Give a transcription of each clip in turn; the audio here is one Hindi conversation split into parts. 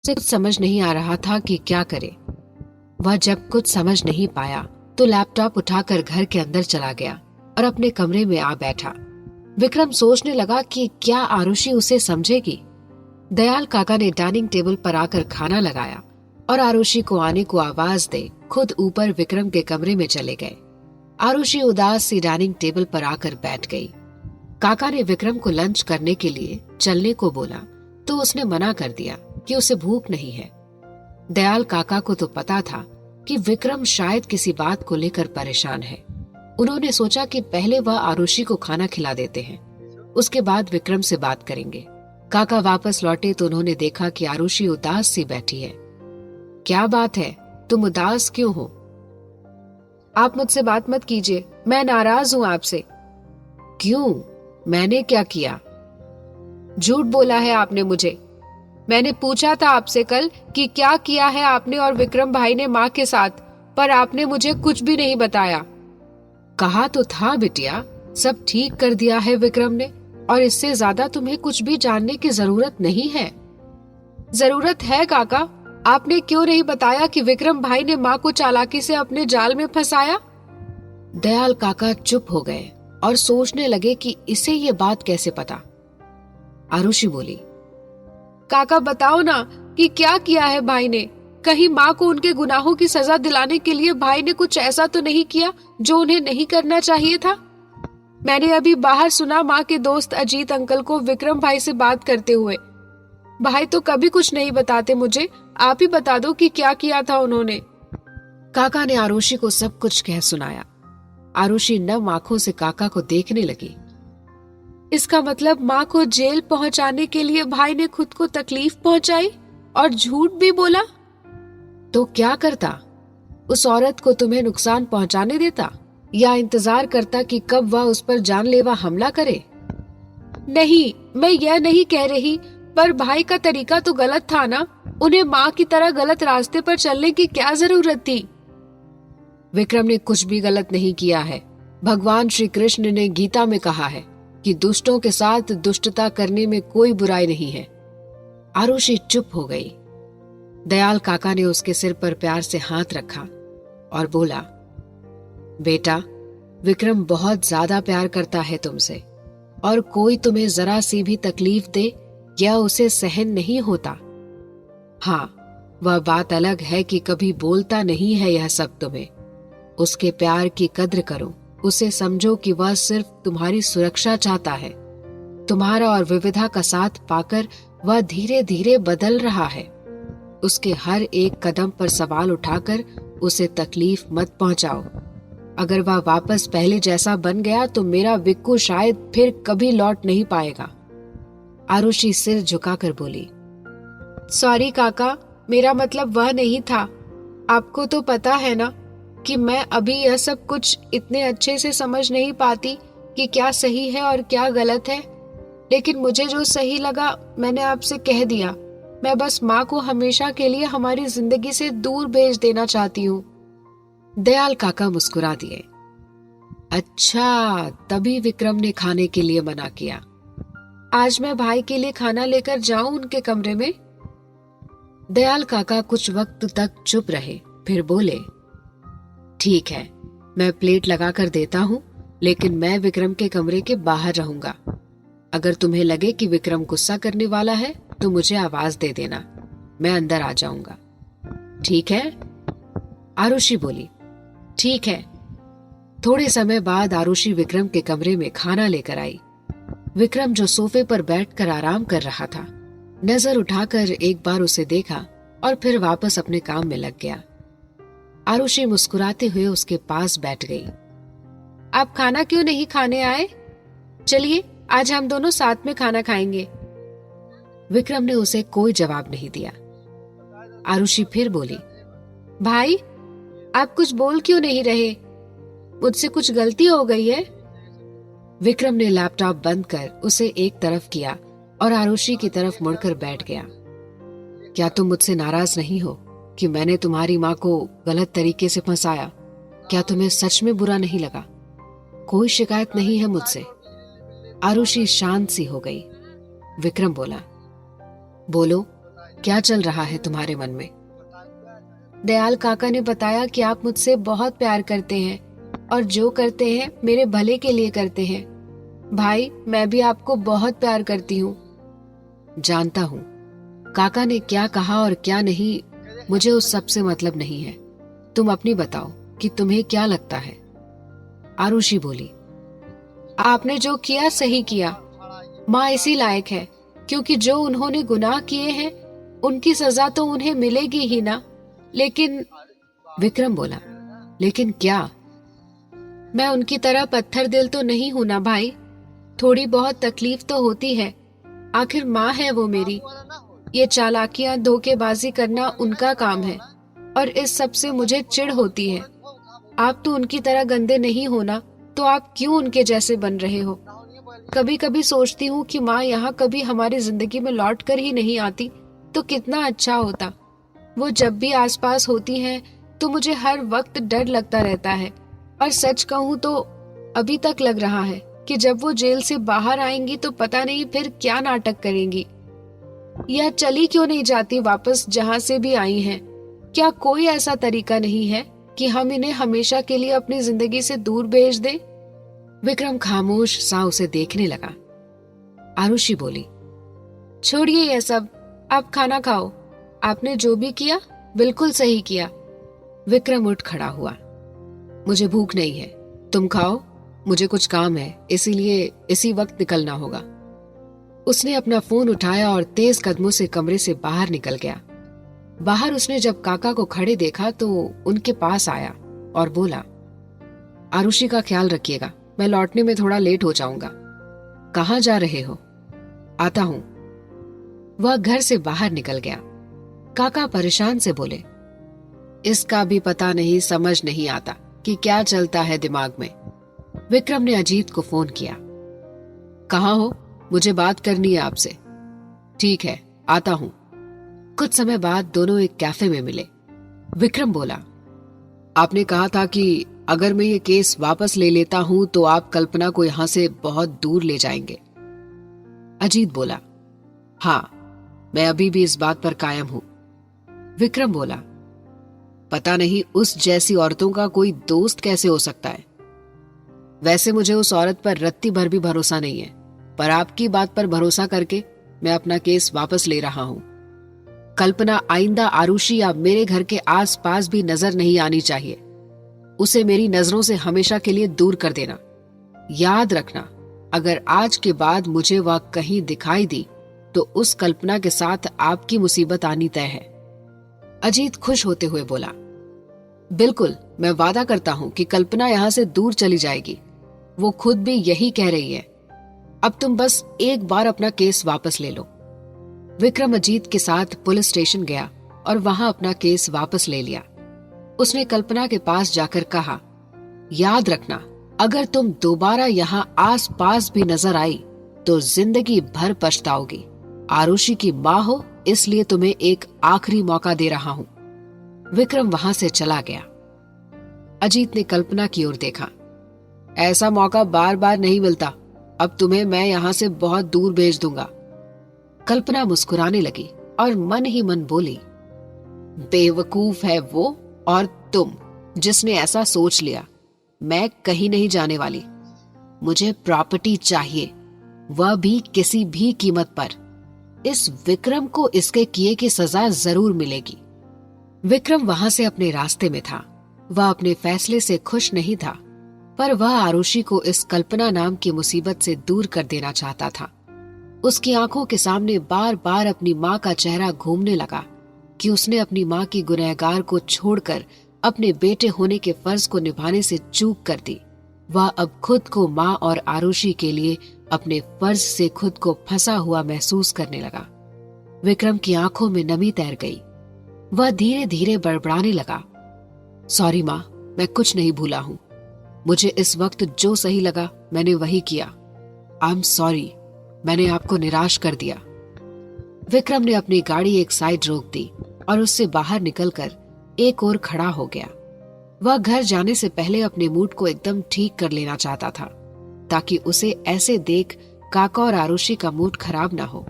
उसे कुछ समझ नहीं आ रहा था कि क्या करे। वह जब कुछ समझ नहीं पाया तो लैपटॉप उठाकर घर के अंदर चला गया और अपने कमरे में आ बैठा। विक्रम सोचने लगा कि क्या आरुषि उसे समझेगी। दयाल काका ने डाइनिंग टेबल पर आकर खाना लगाया और आरुषि को आने को आवाज दे खुद ऊपर विक्रम के कमरे में चले गए। आरुषि उदास सी डाइनिंग टेबल पर आकर बैठ गई। काका ने विक्रम को लंच करने के लिए चलने को बोला तो उसने मना कर दिया कि उसे भूख नहीं है। दयाल काका को तो पता था कि विक्रम शायद किसी बात को लेकर परेशान है। उन्होंने सोचा कि पहले वह आरुषि को खाना खिला देते हैं, उसके बाद विक्रम से बात करेंगे। काका वापस लौटे तो उन्होंने देखा कि आरुषि उदास सी बैठी है। क्या बात है, तुम उदास क्यों हो? आप मुझसे बात मत कीजिए, मैं नाराज हूँ आपसे। क्यों? मैंने क्या किया? झूठ बोला है आपने मुझे। मैंने पूछा था आपसे कल कि क्या किया है आपने और विक्रम भाई ने माँ के साथ, पर आपने मुझे कुछ भी नहीं बताया। कहा तो था बिटिया, सब ठीक कर दिया है विक्रम ने, और इससे ज्यादा तुम्हें कुछ भी जानने की जरूरत नहीं है। जरूरत है काका, आपने क्यों नहीं बताया कि विक्रम भाई ने माँ को चालाकी से अपने जाल में फंसाया? दयाल काका चुप हो गए और सोचने लगे कि इसे ये बात कैसे पता। आरुषि बोली, काका बताओ ना कि क्या किया है भाई ने। कहीं माँ को उनके गुनाहों की सजा दिलाने के लिए भाई ने कुछ ऐसा तो नहीं किया जो उन्हें नहीं करना चाहिए था? मैंने अभी बाहर सुना माँ के दोस्त अजीत अंकल को विक्रम भाई से बात करते हुए। भाई तो कभी कुछ नहीं बताते मुझे, आप ही बता दो कि क्या किया था उन्होंने। काका ने आरुषि को सब कुछ कह सुनाया। आरुषि नम आंखों से काका को देखने लगी। इसका मतलब माँ को जेल पहुंचाने के लिए भाई ने खुद को तकलीफ पहुंचाई और झूठ भी बोला? तो क्या करता? उस औरत को तुम्हें नुकसान पहुंचाने देता या इंतजार करता कि कब वह उस पर जानलेवा हमला करे? नहीं, मैं यह नहीं कह रही, पर भाई का तरीका तो गलत था ना। उन्हें माँ की तरह गलत रास्ते पर चलने की क्या जरूरत थी? विक्रम ने कुछ भी गलत नहीं किया है। भगवान श्री कृष्ण ने गीता में कहा है कि दुष्टों के साथ दुष्टता करने में कोई बुराई नहीं है। आरुषि चुप हो गई। दयाल काका ने उसके सिर पर प्यार से हाथ रखा और बोला, बेटा, विक्रम बहुत ज्यादा प्यार करता है तुमसे, और कोई तुम्हें जरा सी भी तकलीफ दे यह उसे सहन नहीं होता। हाँ, वह बात अलग है कि कभी बोलता नहीं है यह सब तुम्हें। उसके प्यार की कद्र करो, उसे समझो कि वह सिर्फ तुम्हारी सुरक्षा चाहता है। तुम्हारा और विविधा का साथ पाकर वह धीरे धीरे बदल रहा है। उसके हर एक कदम पर सवाल उठाकर उसे तकलीफ मत पहुंचाओ। अगर वह वापस पहले जैसा बन गया तो मेरा विक्कू शायद फिर कभी लौट नहीं पाएगा। आरुषि सिर झुकाकर बोली, सॉरी काका, मेरा मतलब वह नहीं था। आपको तो पता है ना कि मैं अभी यह सब कुछ इतने अच्छे से समझ नहीं पाती कि क्या सही है और क्या गलत है, लेकिन मुझे जो सही लगा मैंने आपसे कह दिया। मैं बस माँ को हमेशा के लिए हमारी जिंदगी से दूर भेज देना चाहती हूँ। दयाल काका मुस्कुरा दिए। अच्छा, तभी विक्रम ने खाने के लिए मना किया। आज मैं भाई के लिए खाना लेकर जाऊं उनके कमरे में? दयाल काका कुछ वक्त तक चुप रहे, फिर बोले, ठीक है, मैं प्लेट लगा कर देता हूँ, लेकिन मैं विक्रम के कमरे के बाहर रहूंगा। अगर तुम्हें लगे कि विक्रम गुस्सा करने वाला है तो मुझे आवाज दे देना, मैं अंदर आ जाऊंगा। ठीक है? आरुषि बोली, ठीक है। थोड़े समय बाद आरुषि विक्रम के कमरे में खाना लेकर आई। विक्रम जो सोफे पर बैठकर आराम कर रहा था, नजर उठाकर एक बार उसे देखा और फिर वापस अपने काम में लग गया। आरुषि मुस्कुराते हुए उसके पास बैठ गई। आप खाना क्यों नहीं खाने आए? चलिए, आज हम दोनों साथ में खाना खाएंगे। विक्रम ने उसे कोई जवाब नहीं दिया। आरुषि फिर बोली, भाई, आप कुछ बोल क्यों नहीं रहे? मुझसे कुछ गलती हो गई है? विक्रम ने लैपटॉप बंद कर उसे एक तरफ किया और आरुषि की तरफ मुड़कर बैठ गया। क्या तुम मुझसे नाराज नहीं हो कि मैंने तुम्हारी माँ को गलत तरीके से फंसाया? क्या तुम्हें सच में बुरा नहीं लगा? कोई शिकायत नहीं है मुझसे। आरुषि शांत सी हो गई। विक्रम बोला, बोलो, क्या चल रहा है तुम्हारे मन में? दयाल काका ने बताया कि आप मुझसे बहुत प्यार करते हैं और जो करते हैं मेरे भले के लिए करते हैं। भाई, मैं भी आपको बहुत प्यार करती हूँ। जानता हूँ। काका ने क्या कहा और क्या नहीं, मुझे उस सब से मतलब नहीं है। तुम अपनी बताओ कि तुम्हें क्या लगता है? आरुषि बोली, आपने जो किया सही किया। माँ इसी लायक है, क्योंकि जो उन्होंने गुनाह किए हैं उनकी सजा तो उन्हें मिलेगी ही ना। लेकिन विक्रम बोला, लेकिन क्या? मैं उनकी तरह पत्थर दिल तो नहीं हूं ना भाई। थोड़ी बहुत तकलीफ तो होती है, आखिर माँ है वो मेरी। ये चालाकियां धोखेबाजी करना उनका काम है और इस सब से मुझे चिढ़ होती है। आप तो उनकी तरह गंदे नहीं हो ना, तो आप क्यों उनके जैसे बन रहे हो? कभी कभी सोचती हूँ कि माँ यहाँ कभी हमारी जिंदगी में लौट कर ही नहीं आती तो कितना अच्छा होता। वो जब भी आसपास होती हैं तो मुझे हर वक्त डर लगता रहता है, और सच कहूँ तो अभी तक लग रहा है कि जब वो जेल से बाहर आएंगी तो पता नहीं फिर क्या नाटक करेंगी। यह चली क्यों नहीं जाती वापस जहाँ से भी आई हैं? क्या कोई ऐसा तरीका नहीं है कि हम इन्हें हमेशा के लिए अपनी जिंदगी से दूर भेज दें? विक्रम खामोश सा उसे देखने लगा। आरुषि बोली, छोड़िए यह सब, आप खाना खाओ। आपने जो भी किया बिल्कुल सही किया। विक्रम उठ खड़ा हुआ। मुझे भूख नहीं है, तुम खाओ, मुझे कुछ काम है, इसीलिए इसी वक्त निकलना होगा। उसने अपना फोन उठाया और तेज कदमों से कमरे से बाहर निकल गया। बाहर उसने जब काका को खड़े देखा तो उनके पास आया और बोला, आरुषि का ख्याल रखिएगा, मैं लौटने में थोड़ा लेट हो जाऊंगा। कहाँ जा रहे हो? आता हूं। वह घर से बाहर निकल गया। काका परेशान से बोले, इसका भी पता नहीं, समझ नहीं आता कि क्या चलता है दिमाग में। विक्रम ने अजीत को फोन किया। कहाँ हो? मुझे बात करनी है आपसे। ठीक है, आता हूं। कुछ समय बाद दोनों एक कैफे में मिले। विक्रम बोला, आपने कहा था कि अगर मैं ये केस वापस ले लेता हूं तो आप कल्पना को यहां से बहुत दूर ले जाएंगे। अजीत बोला, हाँ, मैं अभी भी इस बात पर कायम हूं। विक्रम बोला, पता नहीं उस जैसी औरतों का कोई दोस्त कैसे हो सकता है। वैसे मुझे उस औरत पर रत्ती भर भी भरोसा नहीं है, पर आपकी बात पर भरोसा करके मैं अपना केस वापस ले रहा हूं। कल्पना आइंदा आरुषि या मेरे घर के आसपास भी नजर नहीं आनी चाहिए। उसे मेरी नजरों से हमेशा के लिए दूर कर देना। याद रखना, अगर आज के बाद मुझे वह कहीं दिखाई दी तो उस कल्पना के साथ आपकी मुसीबत आनी तय है। अजीत खुश होते हुए बोला, बिल्कुल, मैं वादा करता हूं कि कल्पना यहां से दूर चली जाएगी। वो खुद भी यही कह रही है। अब तुम बस एक बार अपना केस वापस ले लो। विक्रम अजीत के साथ पुलिस स्टेशन गया और वहां अपना केस वापस ले लिया। उसने कल्पना के पास जाकर कहा, याद रखना, अगर तुम दोबारा यहाँ आस पास भी नजर आई तो जिंदगी भर पछताओगी। आरुषि की माँ हो, इसलिए तुम्हें एक आखिरी मौका दे रहा हूं। विक्रम वहां से चला गया। अजीत ने कल्पना की ओर देखा। ऐसा मौका बार बार नहीं मिलता, अब तुम्हें मैं यहां से बहुत दूर भेज दूंगा। कल्पना मुस्कुराने लगी और मन ही मन बोली, बेवकूफ है वो और तुम जिसने ऐसा सोच लिया। मैं कहीं नहीं जाने वाली। मुझे प्रॉपर्टी चाहिए, वह भी किसी भी कीमत पर। इस विक्रम को इसके किए की सजा जरूर मिलेगी। विक्रम वहां से अपने रास्ते में था। वह अपने फैसले से खुश नहीं था, पर वह आरुषि को इस कल्पना नाम की मुसीबत से दूर कर देना चाहता था। उसकी आंखों के सामने बार बार अपनी माँ का चेहरा घूमने लगा कि उसने अपनी माँ की गुनहगार को छोड़कर अपने बेटे होने के फर्ज को निभाने से चूक कर दी। वह अब खुद को माँ और आरुषि के लिए अपने फर्ज से खुद को फंसा हुआ महसूस करने लगा। विक्रम की आंखों में नमी तैर गई। वह धीरे धीरे बड़बड़ाने लगा, सॉरी माँ, मैं कुछ नहीं भूला हूँ। मुझे इस वक्त जो सही लगा मैंने वही किया। आई एम सॉरी, मैंने आपको निराश कर दिया। विक्रम ने अपनी गाड़ी एक साइड रोक दी और उससे बाहर निकलकर एक ओर खड़ा हो गया। वह घर जाने से पहले अपने मूड को एकदम ठीक कर लेना चाहता था, ताकि उसे ऐसे देख काका और आरुषि का मूड खराब ना हो।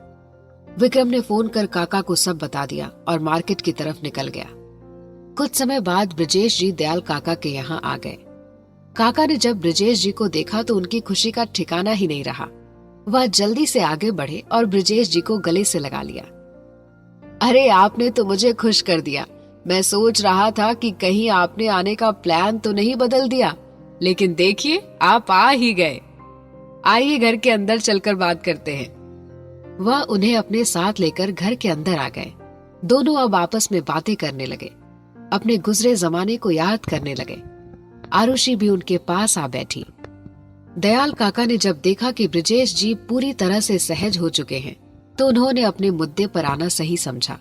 विक्रम ने फोन कर काका को सब बता दिया और मार्केट की तरफ निकल गया। कुछ समय बाद ब्रजेश जी दयाल काका के यहाँ आ गए। काका ने जब ब्रजेश जी को देखा तो उनकी खुशी का ठिकाना ही नहीं रहा। वह जल्दी से आगे बढ़े और ब्रजेश जी को गले से लगा लिया। अरे आपने तो मुझे खुश कर दिया। मैं सोच रहा था कि कहीं आपने आने का प्लान तो नहीं बदल दिया, लेकिन देखिए आप आ ही गए। आइए घर के अंदर चलकर बात करते हैं। वह उन्हें अपने साथ लेकर घर के अंदर आ गए। दोनों अब आपस में बातें करने लगे, अपने गुजरे जमाने को याद करने लगे। आरुषि भी उनके पास आ बैठी। दयाल काका ने जब देखा कि ब्रजेश जी पूरी तरह से सहज हो चुके हैं तो उन्होंने अपने मुद्दे पर आना सही समझा।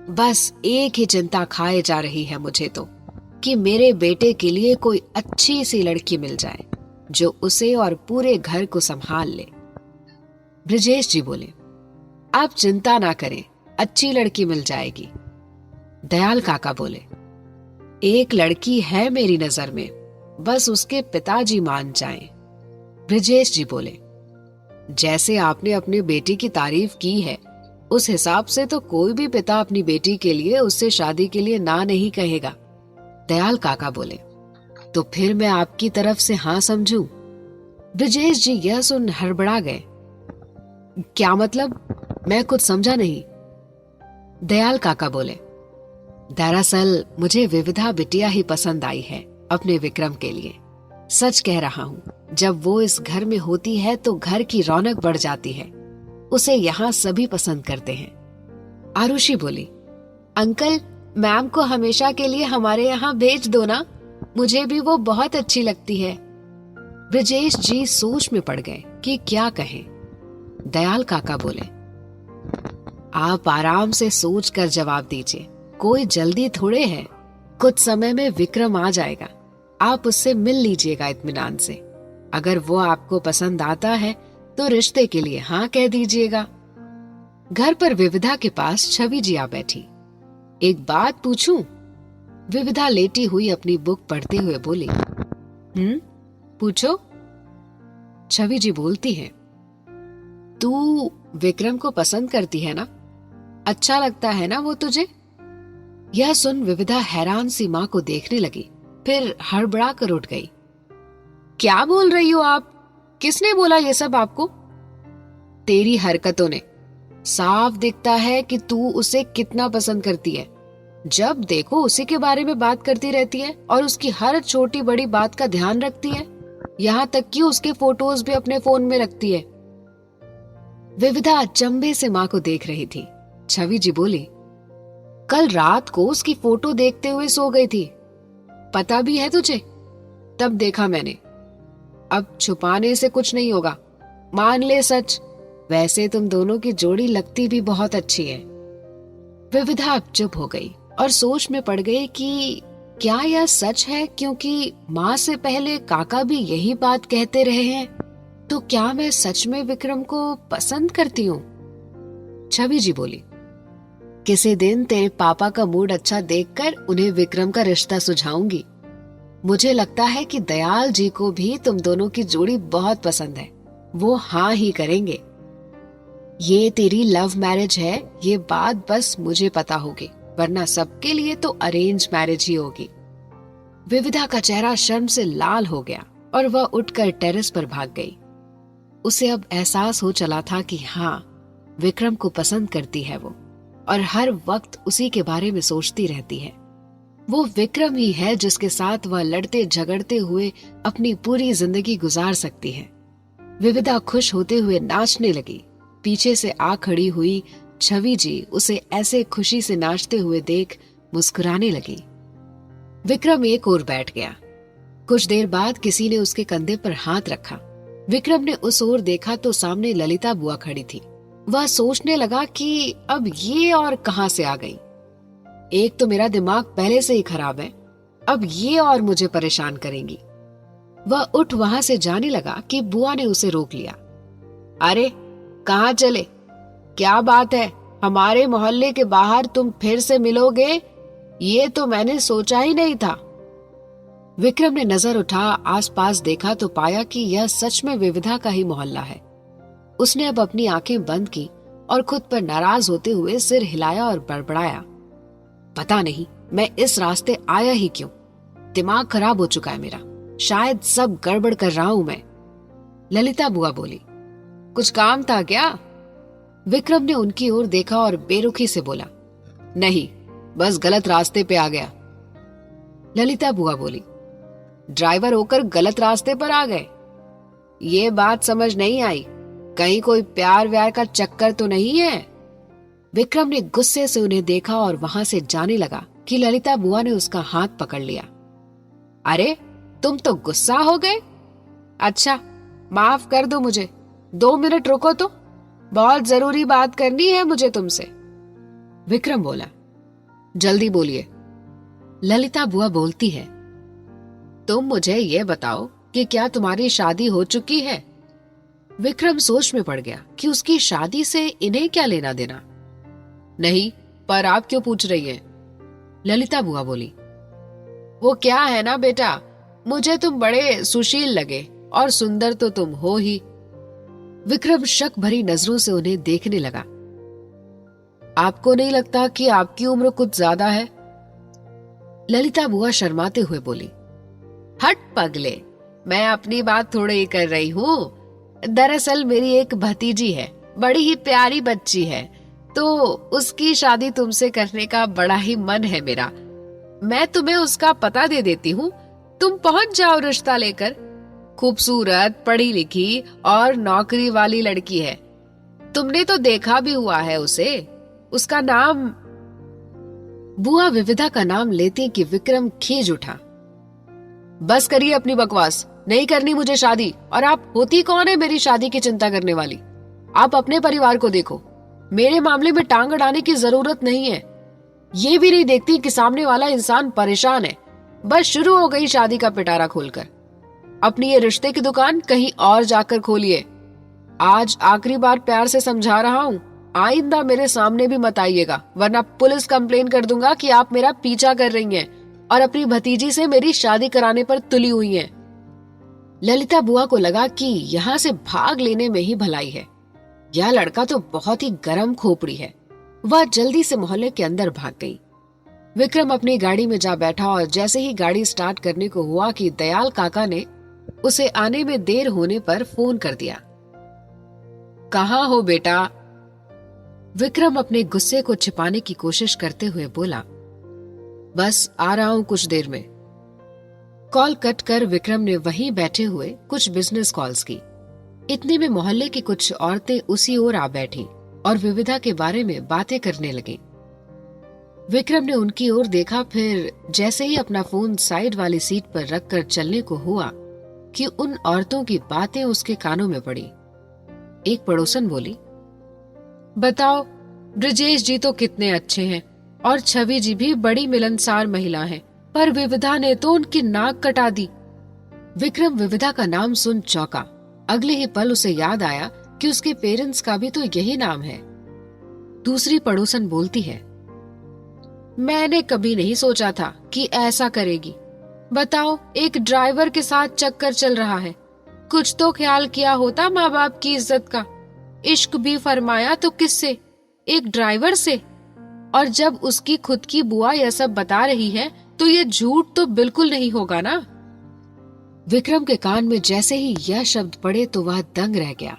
बस एक ही चिंता खाए जा रही है मुझे तो, कि मेरे बेटे के लिए कोई अच्छी सी लड़की मिल जाए जो उसे और पूरे घर को संभाल ले। ब्रजेश जी बोले, आप चिंता ना करें, अच्छी लड़की मिल जाएगी। दयाल काका बोले, एक लड़की है मेरी नजर में, बस उसके पिताजी मान जाएं। ब्रजेश जी बोले, जैसे आपने अपने बेटी की तारीफ की है उस हिसाब से तो कोई भी पिता अपनी बेटी के लिए उससे शादी के लिए ना नहीं कहेगा। दयाल काका बोले, तो फिर मैं आपकी तरफ से हाँ समझूं? ब्रजेश जी यह सुन हड़बड़ा गए। क्या मतलब? मैं कुछ समझा नहीं। दयाल काका बोले, दरअसल मुझे विविधा बिटिया ही पसंद आई है अपने विक्रम के लिए। सच कह रहा हूँ, जब वो इस घर में होती है तो घर की रौनक बढ़ जाती है। उसे यहाँ सभी पसंद करते हैं। आरुषि बोली, अंकल मैम को हमेशा के लिए हमारे यहाँ भेज दो ना, मुझे भी वो बहुत अच्छी लगती है। ब्रजेश जी सोच में पड़ गए कि क्या कहें। दयाल काका बोले, आप आराम से सोच कर जवाब दीजिए, कोई जल्दी थोड़े है। कुछ समय में विक्रम आ जाएगा, आप उससे मिल लीजिएगा इत्मीनान से। अगर वो आपको पसंद आता है तो रिश्ते के लिए हाँ कह दीजिएगा। घर पर विविधा के पास छवि जी आ बैठी। एक बात पूछूं? विविधा लेटी हुई अपनी बुक पढ़ते हुए बोली। पूछो। छवि जी बोलती है, तू विक्रम को पसंद करती है ना? अच्छा लगता है ना वो तुझे? यह सुन विविधा हैरान सी माँ को देखने लगी, फिर हड़बड़ा कर उठ गई। क्या बोल रही हो आप? किसने बोला ये सब आपको? तेरी हरकतों ने। साफ दिखता है कि तू उसे कितना पसंद करती है। जब देखो उसी के बारे में बात करती रहती है और उसकी हर छोटी बड़ी बात का ध्यान रखती है, यहाँ तक कि उसके फोटोज भी अपने फोन में रखती है। विविधा अचंभे से माँ को देख रही थी। छवि जी बोली, कल रात को उसकी फोटो देखते हुए सो गई थी। पता भी है तुझे? तब देखा मैंने। अब छुपाने से कुछ नहीं होगा, मान ले सच। वैसे तुम दोनों की जोड़ी लगती भी बहुत अच्छी है। विविधा अब चुप हो गई और सोच में पड़ गई कि क्या यह सच है, क्योंकि माँ से पहले काका भी यही बात कहते रहे हैं। तो क्या मैं सच में विक्रम को पसंद करती हूँ? छवि जी बोली, किसी दिन तेरे पापा का मूड अच्छा देखकर उन्हें विक्रम का रिश्ता सुझाऊंगी। मुझे लगता है कि दयाल जी को भी तुम दोनों की जोड़ी बहुत पसंद है, वो हाँ ही करेंगे। ये तेरी लव मैरिज है ये बात बस मुझे पता होगी, वरना सबके लिए तो अरेंज मैरिज ही होगी। विविधा का चेहरा शर्म से लाल हो गया और वह उठकर टेरेस पर भाग गई। उसे अब एहसास हो चला था कि हाँ, विक्रम को पसंद करती है वो, और हर वक्त उसी के बारे में सोचती रहती है। वो विक्रम ही है जिसके साथ वह लड़ते झगड़ते हुए अपनी पूरी जिंदगी गुजार सकती है। विविधा खुश होते हुए नाचने लगी। पीछे से आ खड़ी हुई छवि जी उसे ऐसे खुशी से नाचते हुए देख मुस्कुराने लगी। विक्रम एक ओर बैठ गया। कुछ देर बाद किसी ने उसके कंधे पर हाथ रखा। विक्रम ने उस ओर देखा तो सामने ललिता बुआ खड़ी थी। वह सोचने लगा कि अब ये और कहां से आ गई। एक तो मेरा दिमाग पहले से ही खराब है, अब ये और मुझे परेशान करेंगी। वह उठ वहां से जाने लगा कि बुआ ने उसे रोक लिया। अरे कहाँ चले? क्या बात है? हमारे मोहल्ले के बाहर तुम फिर से मिलोगे? ये तो मैंने सोचा ही नहीं था। विक्रम ने नजर उठा आसपास देखा तो पाया कि यह सच में विविधा का ही मोहल्ला है। उसने अब अपनी आंखें बंद की और खुद पर नाराज होते हुए सिर हिलाया और बड़बड़ाया, पता नहीं मैं इस रास्ते आया ही क्यों। दिमाग खराब हो चुका है मेरा, शायद सब गड़बड़ कर रहा हूं मैं। ललिता बुआ बोली, कुछ काम था क्या? विक्रम ने उनकी ओर देखा और बेरुखी से बोला, नहीं, बस गलत रास्ते पे आ गया। ललिता बुआ बोली, ड्राइवर होकर गलत रास्ते पर आ गए? ये बात समझ नहीं आई, कहीं कोई प्यार व्यार का चक्कर तो नहीं है? विक्रम ने गुस्से से उन्हें देखा और वहां से जाने लगा कि ललिता बुआ ने उसका हाथ पकड़ लिया। अरे तुम तो गुस्सा हो गए? अच्छा, माफ कर दो मुझे, 2 मिनट रुको तो, बहुत जरूरी बात करनी है मुझे तुमसे। विक्रम बोला, जल्दी बोलिए। ललिता बुआ बोलती है, तुम मुझे ये बताओ कि क्या तुम्हारी शादी हो चुकी है? विक्रम सोच में पड़ गया कि उसकी शादी से इन्हें क्या लेना देना। नहीं, पर आप क्यों पूछ रही हैं? ललिता बुआ बोली, वो क्या है ना बेटा, मुझे तुम बड़े सुशील लगे और सुंदर तो तुम हो ही। विक्रम शक भरी नजरों से उन्हें देखने लगा। आपको नहीं लगता कि आपकी उम्र कुछ ज्यादा है? ललिता बुआ शर्माते हुए बोली, हट पगले, मैं अपनी बात थोड़े ही कर रही हूँ। दरअसल मेरी एक भतीजी है, बड़ी ही प्यारी बच्ची है, तो उसकी शादी तुमसे करने का बड़ा ही मन है मेरा। मैं तुम्हें उसका पता दे देती हूँ, तुम पहुंच जाओ रिश्ता लेकर। खूबसूरत, पढ़ी लिखी और नौकरी वाली लड़की है, तुमने तो देखा भी हुआ है उसे। उसका नाम। बुआ विविधा का नाम लेते कि विक्रम खींच उठा। बस करिए अपनी बकवास, नहीं करनी मुझे शादी, और आप होती कौन है मेरी शादी की चिंता करने वाली? आप अपने परिवार को देखो, मेरे मामले में टांग अड़ाने की जरूरत नहीं है। ये भी नहीं देखती कि सामने वाला इंसान परेशान है। बस शुरू हो गई शादी का पिटारा खोलकर। अपनी ये रिश्ते की दुकान कहीं और जाकर खोलिए। आज आखिरी बार प्यार से समझा रहा हूँ, आइंदा मेरे सामने भी मत आइएगा, वरना पुलिस कंप्लेन कर दूंगा कि आप मेरा पीछा कर रही हैं और अपनी भतीजी से मेरी शादी कराने पर तुली हुई हैं। ललिता बुआ को लगा कि यहाँ से भाग लेने में ही भलाई है। यह लड़का तो बहुत ही गर्म खोपड़ी है। वह जल्दी से मोहल्ले के अंदर भाग गई। विक्रम अपनी गाड़ी में जा बैठा और जैसे ही गाड़ी स्टार्ट करने को हुआ कि दयाल काका ने उसे आने में देर होने पर फोन कर दिया। कहाँ हो बेटा? विक्रम अपने गुस्से को छिपाने की कोशिश करते हुए बोला, बस आ रहा हूं कुछ देर में। कॉल कट कर विक्रम ने वहीं बैठे हुए कुछ बिजनेस कॉल्स की। इतने में मोहल्ले की कुछ औरतें उसी ओर आ बैठी और विविधा के बारे में बातें करने लगी। विक्रम ने उनकी ओर देखा, फिर जैसे ही अपना फोन साइड वाली सीट पर रखकर चलने को हुआ कि उन औरतों की बातें उसके कानों में पड़ी। एक पड़ोसन बोली, बताओ, ब्रजेश जी तो कितने अच्छे हैं और छवि जी भी बड़ी मिलनसार महिला है, पर विविधा ने तो उनकी नाक कटा दी। विक्रम विविधा का नाम सुन चौंका। अगले ही पल उसे याद आया कि उसके पेरेंट्स का भी तो यही नाम है। दूसरी पड़ोसन बोलती है, मैंने कभी नहीं सोचा था कि ऐसा करेगी। बताओ, एक ड्राइवर के साथ चक्कर चल रहा है, कुछ तो ख्याल किया होता माँ बाप की इज्जत का। इश्क भी फरमाया तो किससे? एक ड्राइवर से। और जब उसकी खुद की बुआ यह सब बता रही है तो ये झूठ तो बिल्कुल नहीं होगा ना। विक्रम के कान में जैसे ही यह शब्द पड़े तो वह दंग रह गया।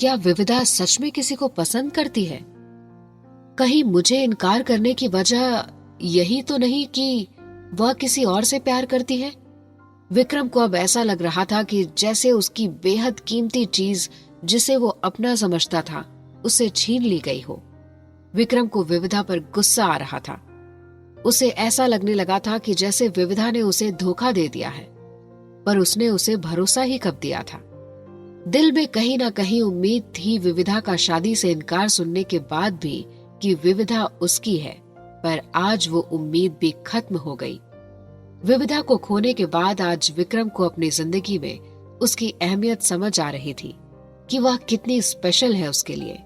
क्या विविधा सच में किसी को पसंद करती है? कहीं मुझे इनकार करने की वजह यही तो नहीं कि वह किसी और से प्यार करती है? विक्रम को अब ऐसा लग रहा था कि जैसे उसकी बेहद कीमती चीज जिसे वो अपना समझता था उसे छीन ली गई हो। विक्रम को विविधा पर गुस्सा आ रहा था। उसे ऐसा लगने लगा था कि जैसे विविधा ने उसे धोखा दे दिया है, पर उसने उसे भरोसा ही कब दिया था। दिल में कहीं ना कहीं उम्मीद थी विविधा का शादी से इनकार सुनने के बाद भी कि विविधा उसकी है, पर आज वो उम्मीद भी खत्म हो गई। विविधा को खोने के बाद आज विक्रम को अपनी जिंदगी में उसकी अहमियत समझ आ रही थी कि वह कितनी स्पेशल है उसके लिए।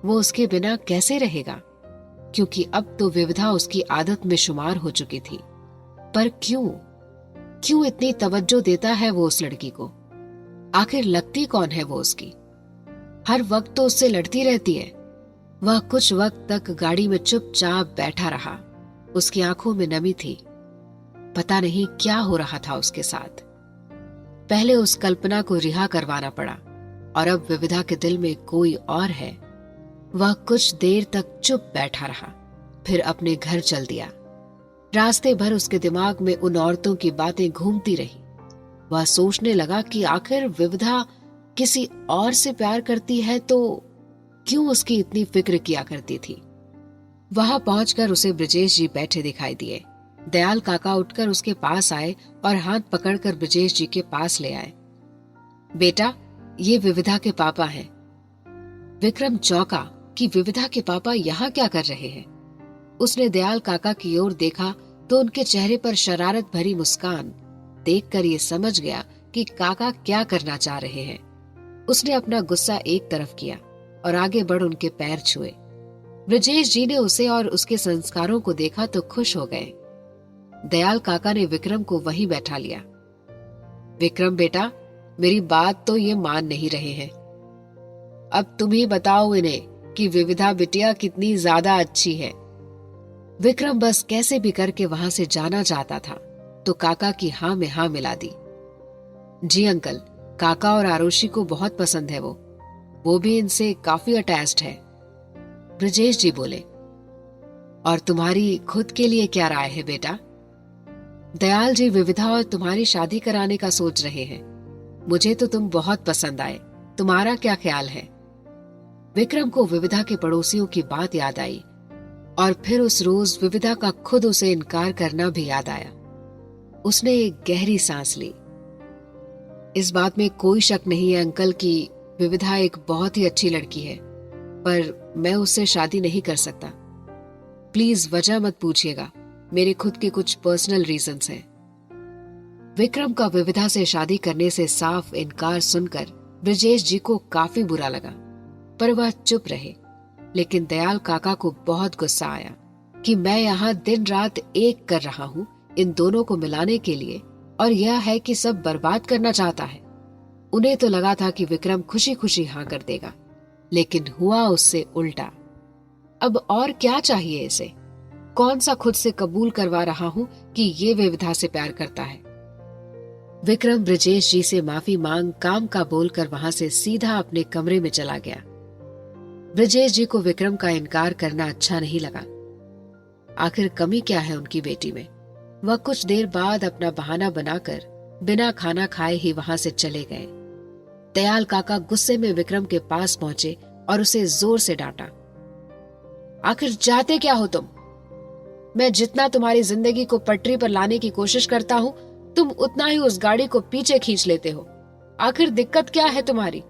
वो उसके बिना कैसे रहेगा, क्योंकि अब तो विविधा उसकी आदत में शुमार हो चुकी थी। पर क्यों इतनी तवज्जो देता है वो उस लड़की को? आखिर लगती कौन है वो उसकी? हर वक्त तो उससे लड़ती रहती है। वह कुछ वक्त तक गाड़ी में चुपचाप बैठा रहा। उसकी आंखों में नमी थी। पता नहीं क्या हो रहा था उसके साथ। पहले उस कल्पना को रिहा करवाना पड़ा और अब विविधा के दिल में कोई और है। वह कुछ देर तक चुप बैठा रहा, फिर अपने घर चल दिया। रास्ते भर उसके दिमाग में उन औरतों की बातें घूमती रही। वह सोचने लगा कि आखिर विविधा किसी और से प्यार करती है तो क्यों उसकी इतनी फिक्र किया करती थी। वहां पहुंचकर उसे ब्रजेश जी बैठे दिखाई दिए। दयाल काका उठकर उसके पास आए और हाथ पकड़कर ब्रजेश जी के पास ले आए। बेटा, ये विविधा के पापा हैं। विक्रम चौंका कि विविधा के पापा यहाँ क्या कर रहे हैं। उसने दयाल काका की ओर देखा तो उनके चेहरे पर शरारत भरी मुस्कान देखकर ये समझ गया कि काका क्या करना चाह रहे हैं। उसने अपना गुस्सा एक तरफ किया और आगे बढ़ उनके पैर छुए। ब्रजेश जी ने उसे और उसके संस्कारों को देखा तो खुश हो गए। दयाल काका ने विक्रम को वहीं बैठा लिया। विक्रम बेटा, मेरी बात तो ये मान नहीं रहे हैं। अब तुम ही बताओ इन्हें कि विविधा बिटिया कितनी ज्यादा अच्छी है। विक्रम बस कैसे भी करके वहां से जाना चाहता था तो काका की हाँ में हाँ मिला दी। जी अंकल, काका और आरुषि को बहुत पसंद है। वो भी इनसे काफी अटैच्ड है। ब्रजेश जी बोले। और तुम्हारी खुद के लिए क्या राय है बेटा? दयाल जी विविधा और तुम्हारी शादी कराने का सोच रहे हैं। मुझे तो तुम बहुत पसंद आए। तुम्हारा क्या ख्याल है? विक्रम को विविधा के पड़ोसियों की बात याद आई और फिर उस रोज विविधा का खुद उसे इनकार करना भी याद आया। उसने एक गहरी सांस ली। इस बात में कोई शक नहीं है अंकल कि विविधा एक बहुत ही अच्छी लड़की है, पर मैं उससे शादी नहीं कर सकता। प्लीज वजह मत पूछिएगा, मेरे खुद के कुछ पर्सनल रीजंस हैं। विक्रम का विविधा से शादी करने से साफ इनकार सुनकर ब्रजेश जी को काफी बुरा लगा, पर वह चुप रहे। लेकिन दयाल काका को बहुत गुस्सा आया कि मैं यहाँ दिन रात एक कर रहा हूँ इन दोनों को मिलाने के लिए, और यह है कि सब बर्बाद करना चाहता है। उन्हें तो लगा था कि विक्रम खुशी खुशी हाँ कर देगा, लेकिन हुआ उससे उल्टा। अब और क्या चाहिए इसे? कौन सा खुद से कबूल करवा रहा हूँ कि ये विविधा से प्यार करता है। विक्रम ब्रजेश जी से माफी मांग काम का बोलकर वहां से सीधा अपने कमरे में चला गया। ब्रजेश जी को विक्रम का इनकार करना अच्छा नहीं लगा। आखिर कमी क्या है उनकी बेटी में? वह कुछ देर बाद अपना बहाना बनाकर बिना खाना खाए ही वहां से चले गए। दयाल काका गुस्से में विक्रम के पास पहुंचे और उसे जोर से डांटा। आखिर चाहते क्या हो तुम? मैं जितना तुम्हारी जिंदगी को पटरी पर लाने की कोशिश करता हूँ, तुम उतना ही उस गाड़ी को पीछे खींच लेते हो। आखिर दिक्कत क्या है तुम्हारी?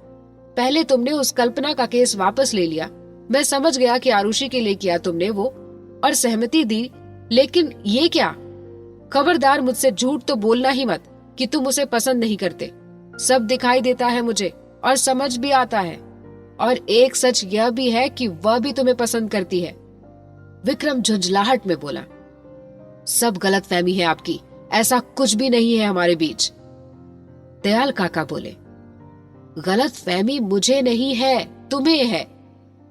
पहले तुमने उस कल्पना का केस वापस ले लिया। मैं समझ गया कि आरुषि के लिए किया तुमने वो, और सहमति दी, लेकिन ये क्या? खबरदार, मुझसे झूठ तो बोलना ही मत कि तुम उसे पसंद नहीं करते। सब दिखाई देता है मुझे और समझ भी आता है, और एक सच यह भी है कि वह भी तुम्हें पसंद करती है। विक्रम झुंझलाहट में बोला। सब गलतफहमी है आपकी, ऐसा कुछ भी नहीं है हमारे बीच। दयाल काका बोले। गलतफहमी मुझे नहीं है, तुम्हें है।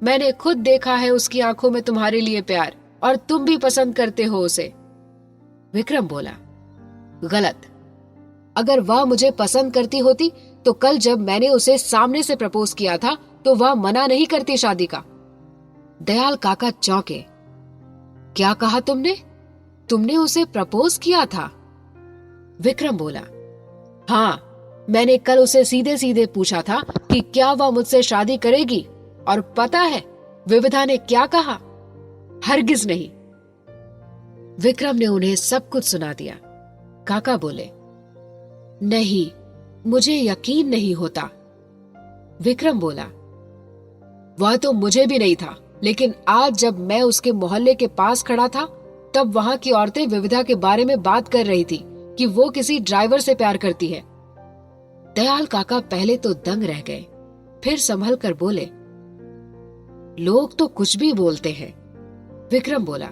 मैंने खुद देखा है उसकी आंखों में तुम्हारे लिए प्यार, और तुम भी पसंद करते हो उसे। विक्रम बोला। गलत। अगर वह मुझे पसंद करती होती तो कल जब मैंने उसे सामने से प्रपोज किया था तो वह मना नहीं करती शादी का। दयाल काका चौंके। क्या कहा तुमने? तुमने उसे प्रपोज किया था? विक्रम बोला। हाँ, मैंने कल उसे सीधे सीधे पूछा था कि क्या वह मुझसे शादी करेगी, और पता है विविधा ने क्या कहा? हरगिज नहीं। विक्रम ने उन्हें सब कुछ सुना दिया। काका बोले। नहीं, मुझे यकीन नहीं होता। विक्रम बोला। वह तो मुझे भी नहीं था, लेकिन आज जब मैं उसके मोहल्ले के पास खड़ा था तब वहां की औरतें विविधा के बारे में बात कर रही थी कि वो किसी ड्राइवर से प्यार करती है। दयाल काका पहले तो दंग रह गए, फिर संभल कर बोले। लोग तो कुछ भी बोलते हैं। विक्रम बोला।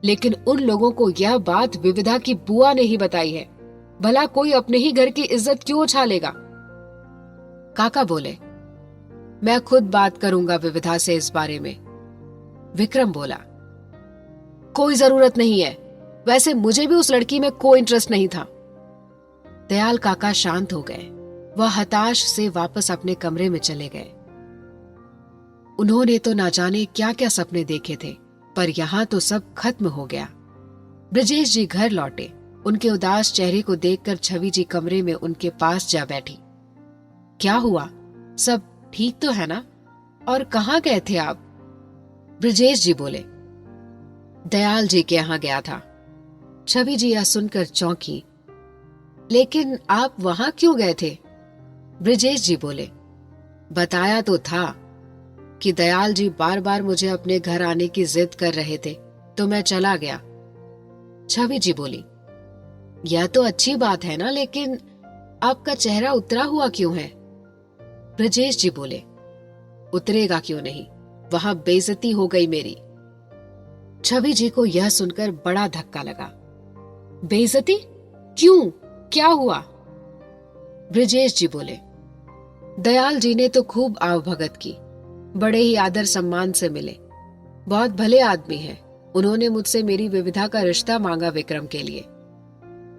लेकिन उन लोगों को यह बात विविधा की बुआ ने ही बताई है। भला कोई अपने ही घर की इज्जत क्यों उछालेगा? काका बोले। मैं खुद बात करूंगा विविधा से इस बारे में। विक्रम बोला, कोई जरूरत नहीं है, वैसे मुझे भी उस लड़की में कोई इंटरेस्ट नहीं था। दयाल काका शांत हो गए। वह हताश से वापस अपने कमरे में चले गए। उन्होंने तो ना जाने क्या क्या सपने देखे थे, पर यहां तो सब खत्म हो गया। ब्रजेश जी घर लौटे। उनके उदास चेहरे को देखकर छवि जी कमरे में उनके पास जा बैठी। क्या हुआ, सब ठीक तो है ना? और कहाँ गए थे आप? ब्रजेश जी बोले, दयाल जी के यहाँ गया था। छवि जी यह सुनकर चौंकी। लेकिन आप वहां क्यों गए थे? ब्रजेश जी बोले, बताया तो था कि दयाल जी बार बार मुझे अपने घर आने की जिद कर रहे थे, तो मैं चला गया। छवि जी बोली, यह तो अच्छी बात है ना, लेकिन आपका चेहरा उतरा हुआ क्यों है? ब्रजेश जी बोले, उतरेगा क्यों नहीं, वहां बेइज्जती हो गई मेरी। छवि जी को यह सुनकर बड़ा धक्का लगा। बेइज्जती? क्यों, क्या हुआ? ब्रजेश जी बोले, दयाल जी ने तो खूब आवभगत की, बड़े ही आदर सम्मान से मिले, बहुत भले आदमी हैं। उन्होंने मुझसे मेरी विविधा का रिश्ता मांगा विक्रम के लिए।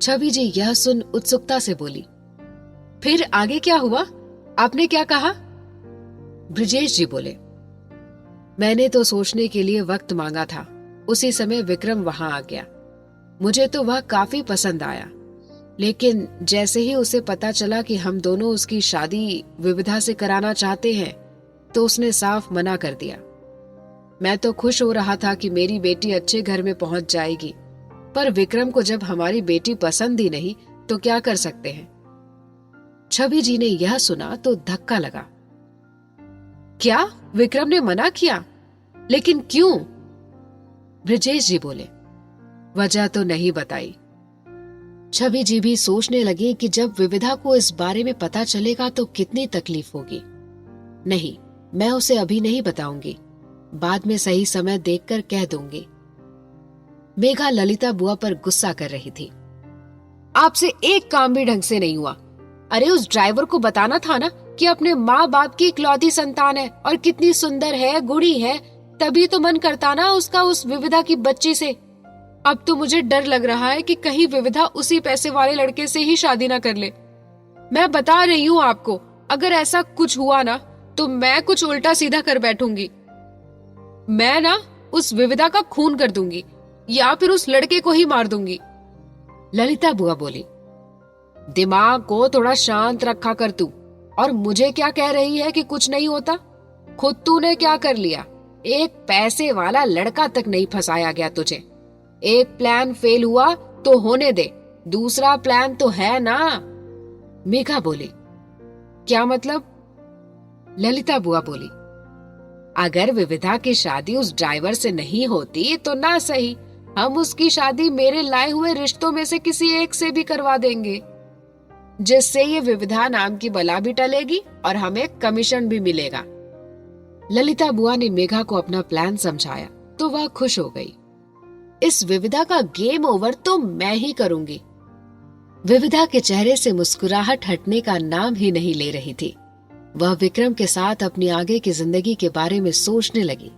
छवि जी यह सुन उत्सुकता से बोली, फिर आगे क्या हुआ, आपने क्या कहा? ब्रजेश जी बोले, मैंने तो सोचने के लिए वक्त मांगा था। उसी समय विक्रम वहां आ गया। मुझे तो वह काफी पसंद आया, लेकिन जैसे ही उसे पता चला कि हम दोनों उसकी शादी विविधा से कराना चाहते हैं, तो उसने साफ मना कर दिया। मैं तो खुश हो रहा था कि मेरी बेटी अच्छे घर में पहुंच जाएगी, पर विक्रम को जब हमारी बेटी पसंद ही नहीं तो क्या कर सकते हैं। छवि जी ने यह सुना तो धक्का लगा। क्या विक्रम ने मना किया? लेकिन क्यों? ब्रजेश जी बोले, वजह तो नहीं बताई। छवि जी भी सोचने लगी कि जब विविधा को इस बारे में पता चलेगा तो कितनी तकलीफ होगी। नहीं, मैं उसे अभी नहीं बताऊंगी, बाद में सही समय देखकर कह दूंगी। मेघा ललिता बुआ पर गुस्सा कर रही थी। आपसे एक काम भी ढंग से नहीं हुआ। अरे उस ड्राइवर को बताना था ना कि अपने माँ बाप की इकलौती संतान है और कितनी सुंदर है, गुड़ी है, तभी तो मन करता ना उसका उस विविधा की बच्ची से। अब तो मुझे डर लग रहा है कि कहीं विविधा उसी पैसे वाले लड़के से ही शादी ना कर ले। मैं बता रही हूँ आपको, अगर ऐसा कुछ हुआ ना तो मैं कुछ उल्टा सीधा कर बैठूंगी। मैं ना उस विविधा का खून कर दूंगी या फिर उस लड़के को ही मार दूंगी। ललिता बुआ बोली, दिमाग को थोड़ा शांत रखा कर तू। और मुझे क्या कह रही है कि कुछ नहीं होता? खुद तूने क्या कर लिया? एक पैसे वाला लड़का तक नहीं फंसाया गया तुझे। एक प्लान फेल हुआ तो होने दे, दूसरा प्लान तो है ना। मेघा बोली, क्या मतलब? ललिता बुआ बोली, अगर विविधा की शादी उस ड्राइवर से नहीं होती तो ना सही, हम उसकी शादी मेरे लाए हुए रिश्तों में से किसी एक से भी करवा देंगे, जिससे ये विविधा नाम की बला भी टलेगी और हमें कमीशन भी मिलेगा। ललिता बुआ ने मेघा को अपना प्लान समझाया तो वह खुश हो गई। इस विविधा का गेम ओवर तो मैं ही करूंगी। विविधा के चेहरे से मुस्कुराहट हटने का नाम ही नहीं ले रही थी। वह विक्रम के साथ अपनी आगे की जिंदगी के बारे में सोचने लगी।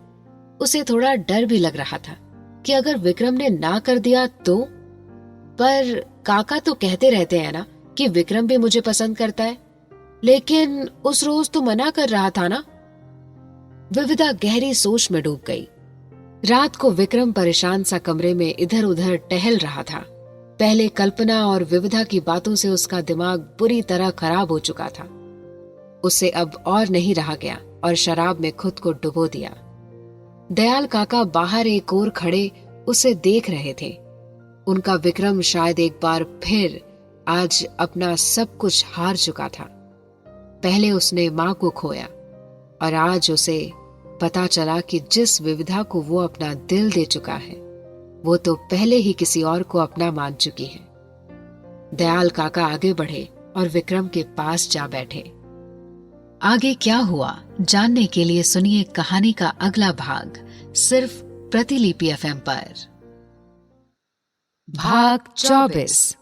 उसे थोड़ा डर भी लग रहा था कि अगर विक्रम ने ना कर दिया तो। पर काका तो कहते रहते हैं ना कि विक्रम भी मुझे पसंद करता है, लेकिन उस रोज तो मना कर रहा था ना। विविधा गहरी सोच में डूब गई। रात को विक्रम परेशान सा कमरे में इधर उधर टहल रहा था। पहले कल्पना और विविधा की बातों से उसका दिमाग बुरी तरह खराब हो चुका था। उसे अब और नहीं रहा गया और शराब में खुद को डुबो दिया। दयाल काका बाहर एक ओर खड़े उसे देख रहे थे। उनका विक्रम शायद एक बार फिर आज अपना सब कुछ हार चुका था। पहले उसने मां को खोया और आज उसे पता चला कि जिस विविधा को वो अपना दिल दे चुका है वो तो पहले ही किसी और को अपना मान चुकी है। दयाल काका आगे बढ़े और विक्रम के पास जा बैठे। आगे क्या हुआ जानने के लिए सुनिए कहानी का अगला भाग सिर्फ प्रतिलिपि FM पर। भाग 24।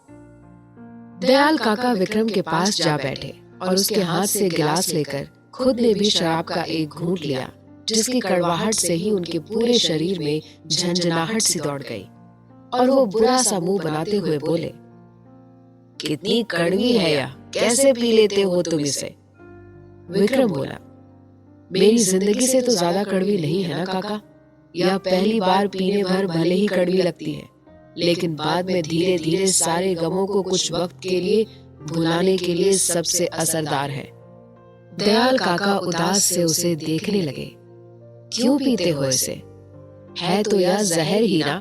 दयाल काका विक्रम के पास जा बैठे और उसके हाथ से गिलास लेकर खुद ने भी शराब का एक घूंट लिया, जिसकी कड़वाहट से ही उनके पूरे शरीर में झंझनाहट सी दौड़ गई और वो बुरा सा मुंह बनाते हुए बोले, कितनी कड़वी है यह, कैसे पी लेते हो तुम इसे? विक्रम बोला, मेरी जिंदगी से तो ज्यादा कड़वी नहीं है ना काका। यह पहली बार पीने भर भले ही कड़वी लगती है, लेकिन बाद में धीरे धीरे सारे गमों को कुछ वक्त के लिए भुलाने के लिए सबसे असरदार है। दयाल काका उदास से उसे देखने लगे। क्यों पीते हो इसे? है तो यह जहर ही ना,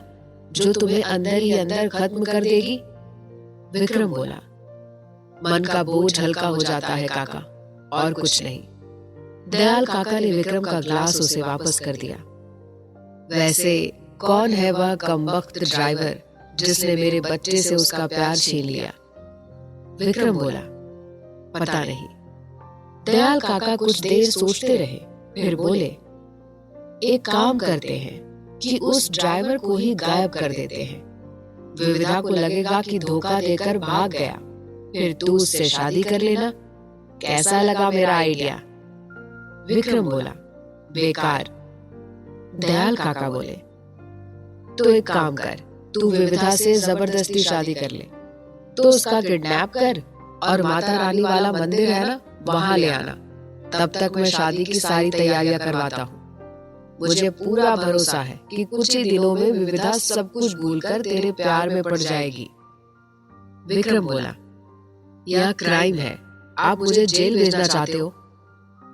जो तुम्हें अंदर ही अंदर खत्म कर देगी। विक्रम बोला, मन का बोझ हल्का हो जाता है काका, और कुछ नहीं। दयाल काका ने विक्रम का ग्लास उसे वापस कर दिया। वैसे कौन है वह कमबख्त ड्राइवर जिसने मेरे बच्चे से उसका प्यार छीन लिया? विक्रम बोला, पता नहीं। दयाल काका कुछ देर सोचते रहे, फिर बोले, एक काम करते हैं कि उस ड्राइवर को ही गायब कर देते हैं। विविधा को लगेगा कि धोखा देकर भाग गया, फिर तू उससे शादी कर लेना। कैसा लगा मेरा आइडिया? विक्रम बोला, बेकार। दयाल काका बोले, तो एक काम कर, तू विविधा से जबरदस्ती शादी कर ले, तो उसका किडनैप कर और माता रानी वाला मंदिर है ना, वहां ले आना। तब तक मैं शादी की सारी तैयारियां करवाता हूँ। मुझे पूरा भरोसा है कि कुछ ही दिनों में विविधा सब कुछ भूलकर तेरे प्यार में पड़ जाएगी। विक्रम बोला, यह क्राइम है, आप मुझे जेल भेजना चाहते हो?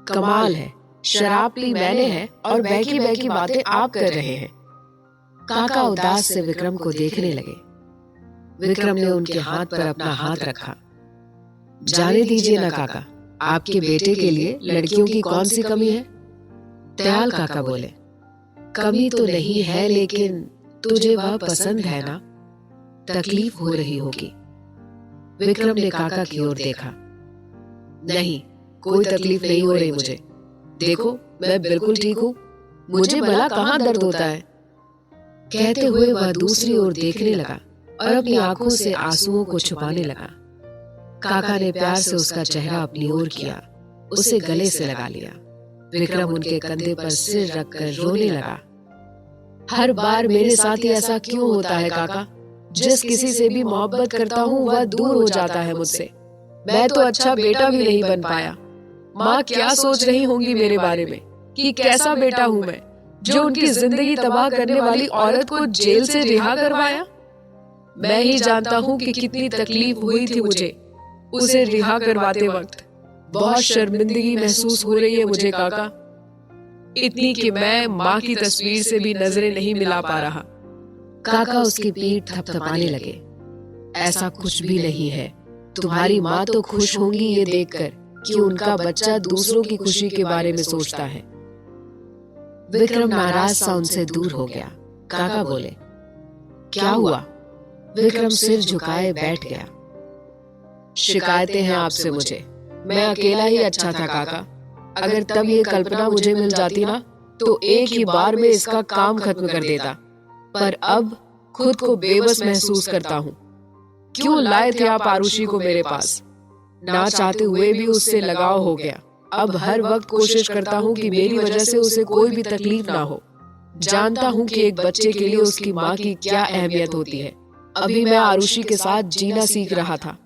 कमाल है, शराब पी मैंने है और बहकी बहकी बातें आप कर रहे हैं। काका उदास से विक्रम को देखने लगे। विक्रम ने उनके हाथ पर अपना हाथ रखा। जाने दीजिए ना काका, आपके बेटे के लिए लड़कियों की कौन सी कमी है? दयाल काका बोले, कमी तो नहीं है, लेकिन तुझे वह पसंद है ना? तकलीफ हो रही होगी। विक्रम ने काका की ओर देखा। नहीं, कोई तकलीफ नहीं हो रही मुझे। देखो, मैं बिल्कुल ठीक हूँ, मुझे भला कहाँ दर्द होता है। कहते हुए वह दूसरी ओर देखने लगा और अपनी आंखों से आंसुओं को छुपाने लगा। काका ने प्यार से उसका चेहरा अपनी ओर किया, उसे गले से लगा लिया। विक्रम उनके कंधे पर सिर रखकर रोने लगा। हर बार मेरे साथ ही ऐसा क्यों होता है काका? जिस किसी से भी मोहब्बत करता हूँ वह दूर हो जाता है मुझसे। मैं तो अच्छा बेटा भी नहीं बन पाया। माँ क्या सोच रही होंगी मेरे बारे में कि कैसा बेटा हूँ मैं, जो उनकी जिंदगी तबाह करने वाली औरत को जेल से रिहा करवाया। मैं ही जानता हूँ कि कितनी तकलीफ हुई थी मुझे उसे रिहा करवाते वक्त। बहुत शर्मिंदगी महसूस हो रही है मुझे काका, इतनी कि मैं माँ की तस्वीर से भी नजरें नहीं मिला पा रहा। काका उसकी पीठ थपथपाने लगे। ऐसा कुछ भी नहीं है, तुम्हारी माँ तो खुश होंगी ये देखकर कि उनका बच्चा दूसरों की खुशी के बारे में सोचता है। विक्रम नाराज सा उनसे दूर हो गया। काका बोले, क्या हुआ? विक्रम सिर झुकाए बैठ गया। शिकायतें हैं आपसे मुझे, मैं अकेला ही अच्छा था काका। अगर तब ये कल्पना मुझे मिल जाती ना, तो एक ही बार में इसका काम खत्म कर देता। पर अब खुद को बेबस महसूस करता हूँ। क्यों लाए थे आप आरुषि को मेरे पास? ना चाहते हुए भी उससे लगाव हो गया। अब हर वक्त कोशिश करता हूँ कि मेरी वजह से उसे कोई भी तकलीफ ना हो। जानता हूँ कि एक बच्चे के लिए उसकी माँ की क्या अहमियत होती है। अभी मैं आरुषि के साथ जीना सीख रहा था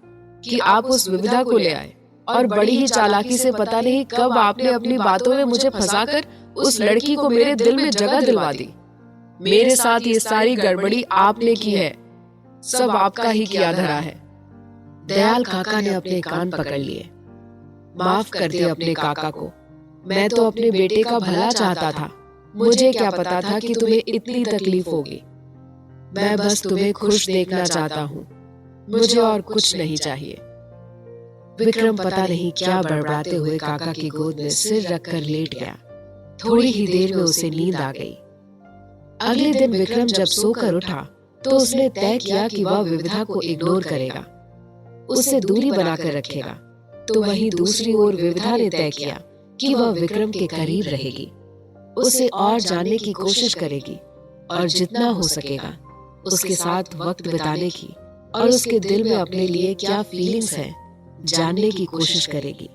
कि आप उस विविधा को ले आए, और बड़ी ही चालाकी से पता नहीं कब आपने अपनी बातों में मुझे फंसाकर उस लड़की को मेरे दिल में जगह दिलवा दी। मेरे साथ ये सारी गड़बड़ी आपने की है, सब आपका ही किया धरा है। दयाल काका ने अपने कान पकड़ लिए। माफ कर दे अपने काका को, मैं तो अपने बेटे का भला चाहता था। मुझे क्या पता था कि तुम्हें इतनी तकलीफ होगी। मैं बस तुम्हें खुश देखना चाहता हूँ, मुझे और कुछ नहीं चाहिए। विक्रम पता नहीं क्या बड़बड़ाते हुए काका की गोद में सिर रखकर लेट गया। थोड़ी ही देर में उसे नींद आ गई। अगले दिन विक्रम जब सोकर उठा तो उसने तय किया कि वह विविधा को इग्नोर करेगा, उससे दूरी बनाकर रखेगा। तो वहीं दूसरी ओर विविधा ने तय किया कि वह विक्रम के करीब रहेगी, उसे और जानने की कोशिश करेगी और जितना हो सकेगा उसके साथ वक्त बिताने की और उसके दिल में अपने लिए क्या फीलिंग्स हैं जानने की कोशिश करेगी।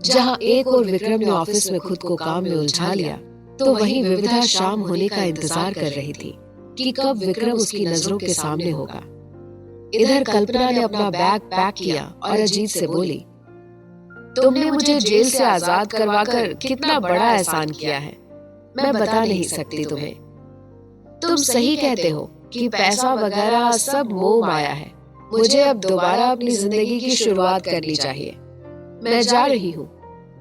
जहाँ एक और विक्रम ने ऑफिस में खुद को काम में उलझा लिया, तो वहीं विविधा शाम होने का इंतजार कर रही थी कि कब विक्रम उसकी नजरों के सामने होगा। इधर कल्पना ने अपना बैग पैक किया और अजीत से बोली, तुमने मुझे जेल से आजाद करवाकर कितना बड़ा एहसान किया है, मैं बता नहीं सकती तुम्हें। तुम सही कहते हो कि पैसा वगैरह सब मोह माया है। मुझे अब दोबारा अपनी जिंदगी की शुरुआत करनी चाहिए। मैं जा रही हूँ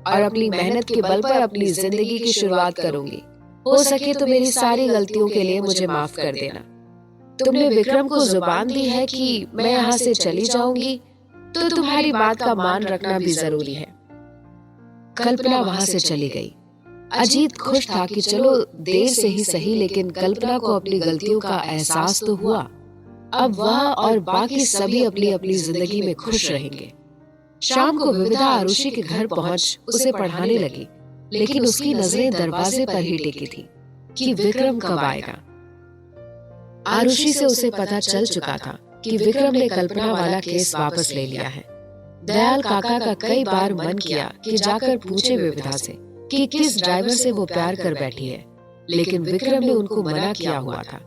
और अपनी मेहनत के बल पर अपनी जिंदगी की शुरुआत करूंगी। हो सके तो मेरी सारी गलतियों के लिए मुझे माफ कर देना। तुमने विक्रम को जुबान दी है कि मैं यहाँ से चली जाऊंगी, तो तुम्हारी बात का मान रखना भी जरूरी है। कल्पना वहां से चली गई। अजीत खुश था कि चलो देर से ही सही, लेकिन कल्पना को अपनी गलतियों का एहसास तो हुआ। अब वह और बाकी सभी अपनी अपनी जिंदगी में खुश रहेंगे। शाम को विविधा आरुषि के घर पहुंच उसे पढ़ाने लगी, लेकिन उसकी नजरें दरवाजे पर ही टिकी थी कि विक्रम कब आएगा। आरुषि से उसे पता चल चुका था कि विक्रम ने कल्पना वाला केस वापस ले लिया है। दयाल काका का कई बार मन किया कि जाकर पूछे विविधा से कि किस ड्राइवर से वो प्यार कर बैठी है, लेकिन विक्रम ने उनको मना किया हुआ था,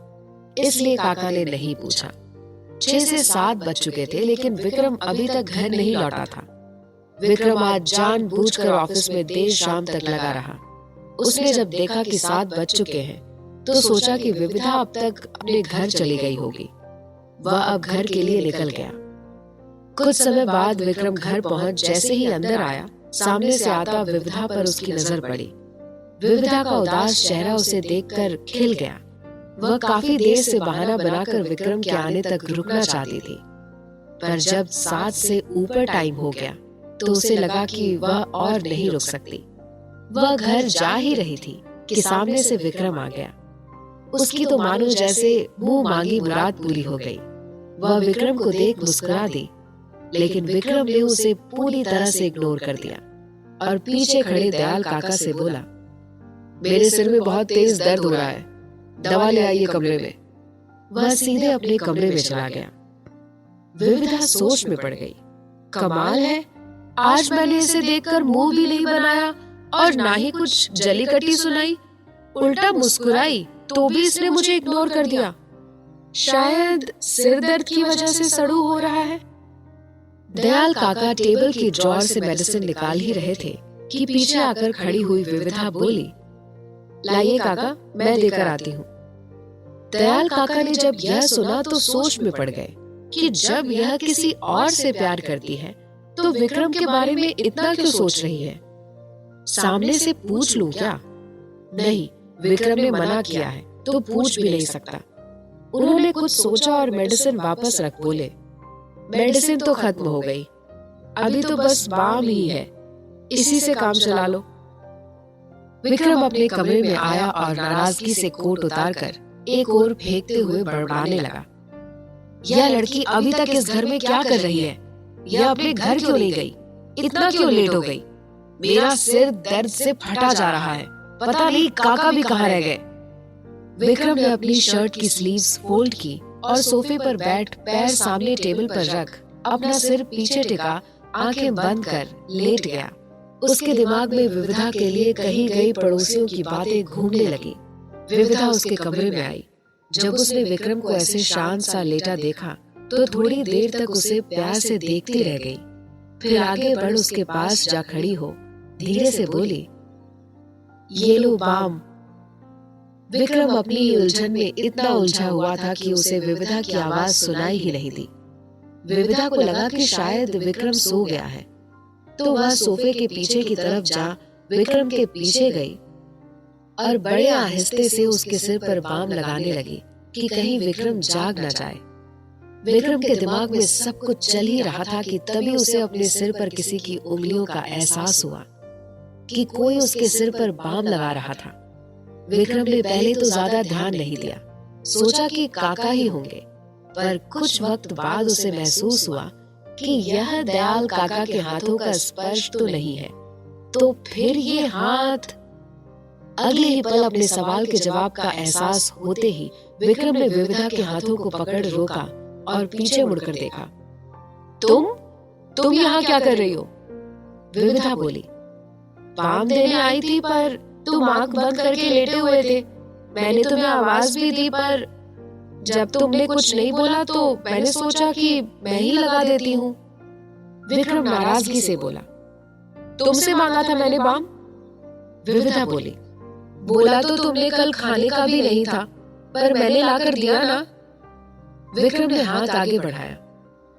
इसलिए काका ने नहीं पूछा। 6 से 7 बज चुके थे, लेकिन विक्रम अभी तक घर नहीं लौटा था। विक्रम आज जानबूझकर ऑफिस में देर शाम तक लगा रहा। उसने जब देखा कि 7 बज चुके हैं, तो सोचा कि विविधा अब तक अपने घर चली गई होगी। वह अब घर के लिए निकल गया। कुछ समय बाद विक्रम घर पहुंच जैसे ही अंदर आया, सामने से आता विविधा पर उसकी नजर पड़ी। विविधा का उदास चेहरा उसे देखकर खिल गया। वह काफी देर से बहाना बनाकर विक्रम के आने तक रुकना चाहती थी, पर जब 7 से ऊपर टाइम हो गया तो उसे लगा कि वह और नहीं रुक सकती। वह घर जा ही रही थी कि सामने से विक्रम आ गया। उसकी तो मानो जैसे मुंह मांगी मुराद पूरी हो गई। वह विक्रम को देख मुस्कुरा दी, लेकिन विक्रम ने उसे पूरी तरह से इग्नोर कर दिया और पीछे खड़े दयाल काका से बोला, मेरे सिर में बहुत तेज दर्द हो रहा है, दवा ले आइए कमरे में। वह सीधे अपने कमरे में चला गया। विविधा सोच में पड़ गई। कमाल है, आज मैंने इसे देखकर मुंह भी नहीं बनाया और ना ही कुछ जली कटी सुनाई, उल्टा मुस्कुराई तो भी इसने मुझे इग्नोर कर दिया। शायद सिर दर्द की वजह से सड़ू हो रहा है। दयाल काका टेबल की ड्रॉअर से मेडिसिन निकाल ही रहे थे कि पीछे आकर खड़ी हुई विविधा बोली, लाइए काका, मैं देकर आती हूँ। दयाल काका ने जब यह सुना तो सोच में पड़ गए कि जब यह किसी और से प्यार करती है तो विक्रम के बारे में इतना क्यों सोच रही है। सामने से पूछ लूं क्या? नहीं, विक्रम ने मना किया है तो पूछ भी नहीं सकता। उन्होंने कुछ सोचा और मेडिसिन वापस रख बोले, मेडिसिन तो खत्म हो गई, अभी तो बस बाम ही है, इसी से काम चला लो। विक्रम अपने कमरे में आया और नाराजगी से कोट उतारकर एक ओर फेंकते हुए बड़बड़ाने लगा, यह लड़की अभी तक इस घर में क्या कर रही है? यह अपने घर क्यों नहीं गई? इतना क्यों लेट हो गई? मेरा सिर दर्द से फटा जा रहा है, पता नहीं काका भी कहाँ रह गए। विक्रम ने अपनी शर्ट की स्लीव्स फोल्ड की और सोफे पर बैठ पैर सामने टेबल पर रख अपना सिर पीछे टिका आंखें बंद कर लेट गया। उसके दिमाग में विविधा के लिए कही गई पड़ोसियों की बातें घूमने लगी। विविधा उसके कमरे में आई। जब उसने विक्रम को ऐसे शांत सा लेटा देखा तो थोड़ी देर तक उसे प्यार से देखती रह गई। फिर आगे बढ़ उसके पास जा खड़ी हो धीरे से बोली, ये लो बाम। विक्रम अपनी उलझन में इतना उलझा हुआ था कि उसे विविधा की आवाज सुनाई ही नहीं दी। विविधा को लगा कि शायद विक्रम सो गया है, तो वह सोफे के पीछे की तरफ जा विक्रम के पीछे गई और बड़े आहिस्ते से उसके सिर पर बाम लगाने लगी कि कहीं विक्रम जाग न जाए। विक्रम के दिमाग में सब कुछ चल ही रहा था कि तभी उसे अपने सिर पर किसी की उंगलियों का एहसास हुआ कि कोई उसके सिर पर बाम लगा रहा था। विक्रम ने पहले तो ज्यादा ध्यान नहीं दिया, सोचा कि काका ही होंगे, पर कुछ वक्त बाद उसे महसूस हुआ कि यह दयाल काका के हाथों का स्पर्श तो नहीं है, तो फिर ये हाथ। अगले ही पल अपने सवाल के जवाब का एहसास होते ही विक्रम ने विविधा के हाथों को पकड़ रोका और पीछे मुड़कर देखा। तुम यहाँ क्या कर रही हो? विविधा बोली, बाम देने आई थी पर तुम आंख बंद करके लेटे हुए थे। मैंने तुम्हें आवाज भी दी पर जब तुमने कुछ नहीं बोला तो मैंने सोचा कि मैं ही लगा देती हूँ। विक्रम नाराजगी से बोला। तुमसे मांगा था मैंने बाम? विविधा बोली। बोला तो तुमने कल खाने का भी नहीं था, पर मैंने लाकर दिया ना। विक्रम ने हाथ आगे बढ़ाया।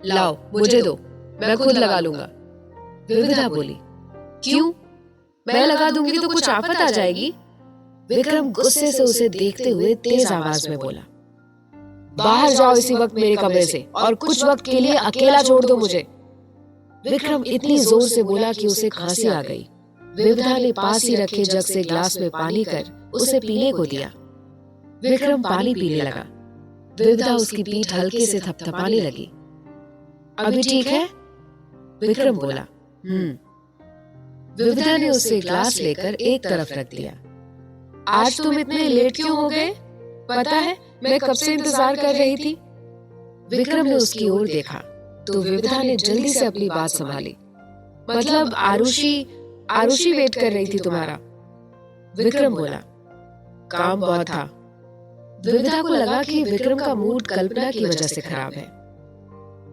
लाओ मुझे दो, मैं खुद लगा लूंगा। विविधा बोली। क्यों? मैं लगा दूंगी तो कुछ आफत आ जाएगी। विक्रम गुस्से से उसे देखते हुए तेज आवाज में बोला। बाहर जाओ इसी वक्त मेरे कमरे से और कुछ वक्त के लिए अकेला छोड़ दो मुझे। विक्रम इतनी जोर से बोला कि उसे खांसी आ गई। विविधा ने पास ही रखे जग से ग्लास में पानी कर उसे पीने को दिया। विक्रम पानी पीने लगा। विविधा उसकी पीठ हल्के से थपथपाने लगी। अभी ठीक है? विक्रम बोला। विविधा ने उससे ग्लास लेकर एक तरफ रख दिया। आज तुम इतने लेट क्यों हो गए? पता है मैं कब से इंतजार कर रही थी। विक्रम ने उसकी ओर देखा तो विविधा ने जल्दी से अपनी बात संभाली। मतलब आरुषि वेट कर रही थी तुम्हारा। विक्रम बोला। काम बहुत था। विविधा को लगा कि विक्रम का मूड कल्पना की वजह से खराब है।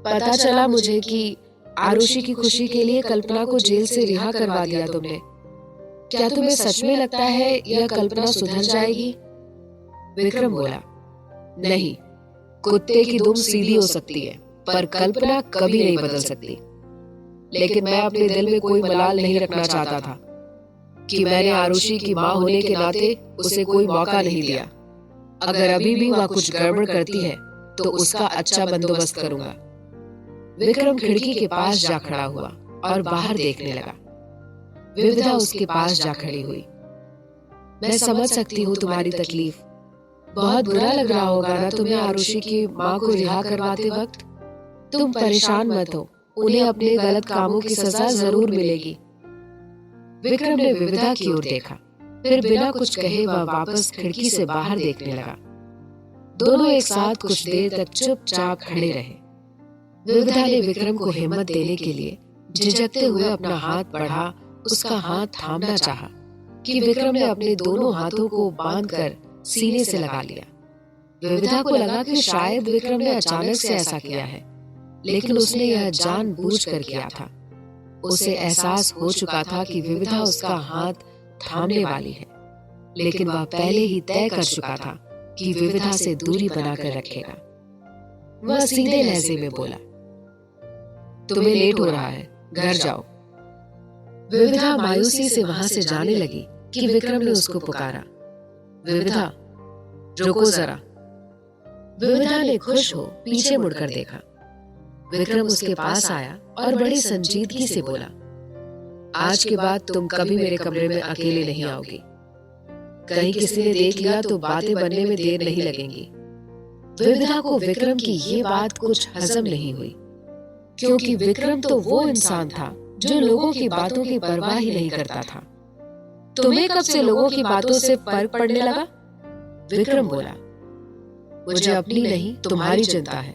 पता चला मुझे कि आरुषि की खुशी के लिए कल्पना को जेल से रिहा करवा दिया तुमने। क्या तुम्हें सच में लगता है यह कल्पना सुधर जाएगी? विक्रम बोला। नहीं, कुत्ते की दुम सीधी हो सकती है पर कल्पना कभी नहीं बदल सकती। लेकिन मैं अपने दिल में कोई मलाल नहीं रखना चाहता था कि मैंने आरुषि की मां होने के नाते उसे कोई मौका नहीं दिया। अगर अभी भी वह कुछ गड़बड़ करती है तो उसका अच्छा बंदोबस्त करूंगा। विक्रम खिड़की के पास जा खड़ा हुआ और बाहर देखने लगा। विविधा उसके पास जा खड़ी हुई। मैं समझ सकती हूँ तुम्हारी तकलीफ। बहुत बुरा लग रहा होगा ना तुम्हें आरुषि की माँ को रिहा करवाते वक्त। तुम परेशान मत हो, उन्हें अपने गलत कामों की सजा जरूर मिलेगी। विक्रम ने विविधा की ओर देखा, फिर बिना कुछ कहे वह वापस खिड़की से बाहर देखने लगा। दोनों एक साथ कुछ देर तक चुपचाप खड़े रहे। विविधा ने विक्रम को हिम्मत देने के लिए झिझकते हुए अपना हाथ बढ़ा उसका हाथ थामना चाहा कि विक्रम ने अपने दोनों हाथों को बांधकर सीने से लगा लिया। विविधा को लगा कि शायद विक्रम ने अचानक से ऐसा किया है, लेकिन उसने यह जानबूझकर किया था। उसे एहसास हो चुका था कि विविधा उसका हाथ थामने वाली है, लेकिन वह पहले ही तय कर चुका था कि विविधा से दूरी बनाकर रखेगा। वह सीधे लहजे में बोला, तुम्हें लेट हो रहा है, घर जाओ। विविधा मायूसी से वहां से जाने लगी कि विक्रम ने उसको पुकारा। विविधा, रुको जरा। विविधा ने खुश हो पीछे मुड़कर देखा। विक्रम उसके पास आया और बड़ी संजीदगी से बोला, आज के बाद तुम कभी मेरे कमरे में अकेले नहीं आओगी। कहीं किसी ने देख लिया तो बातें बनने में देर नहीं लगेंगी। विविधा को विक्रम की ये बात कुछ हजम नहीं हुई, क्योंकि विक्रम तो वो इंसान था जो लोगों की बातों की परवाह ही नहीं करता था। तुम्हें कब से लोगों की बातों से फर्क पड़ने लगा? विक्रम बोला, मुझे अपनी नहीं तुम्हारी चिंता है।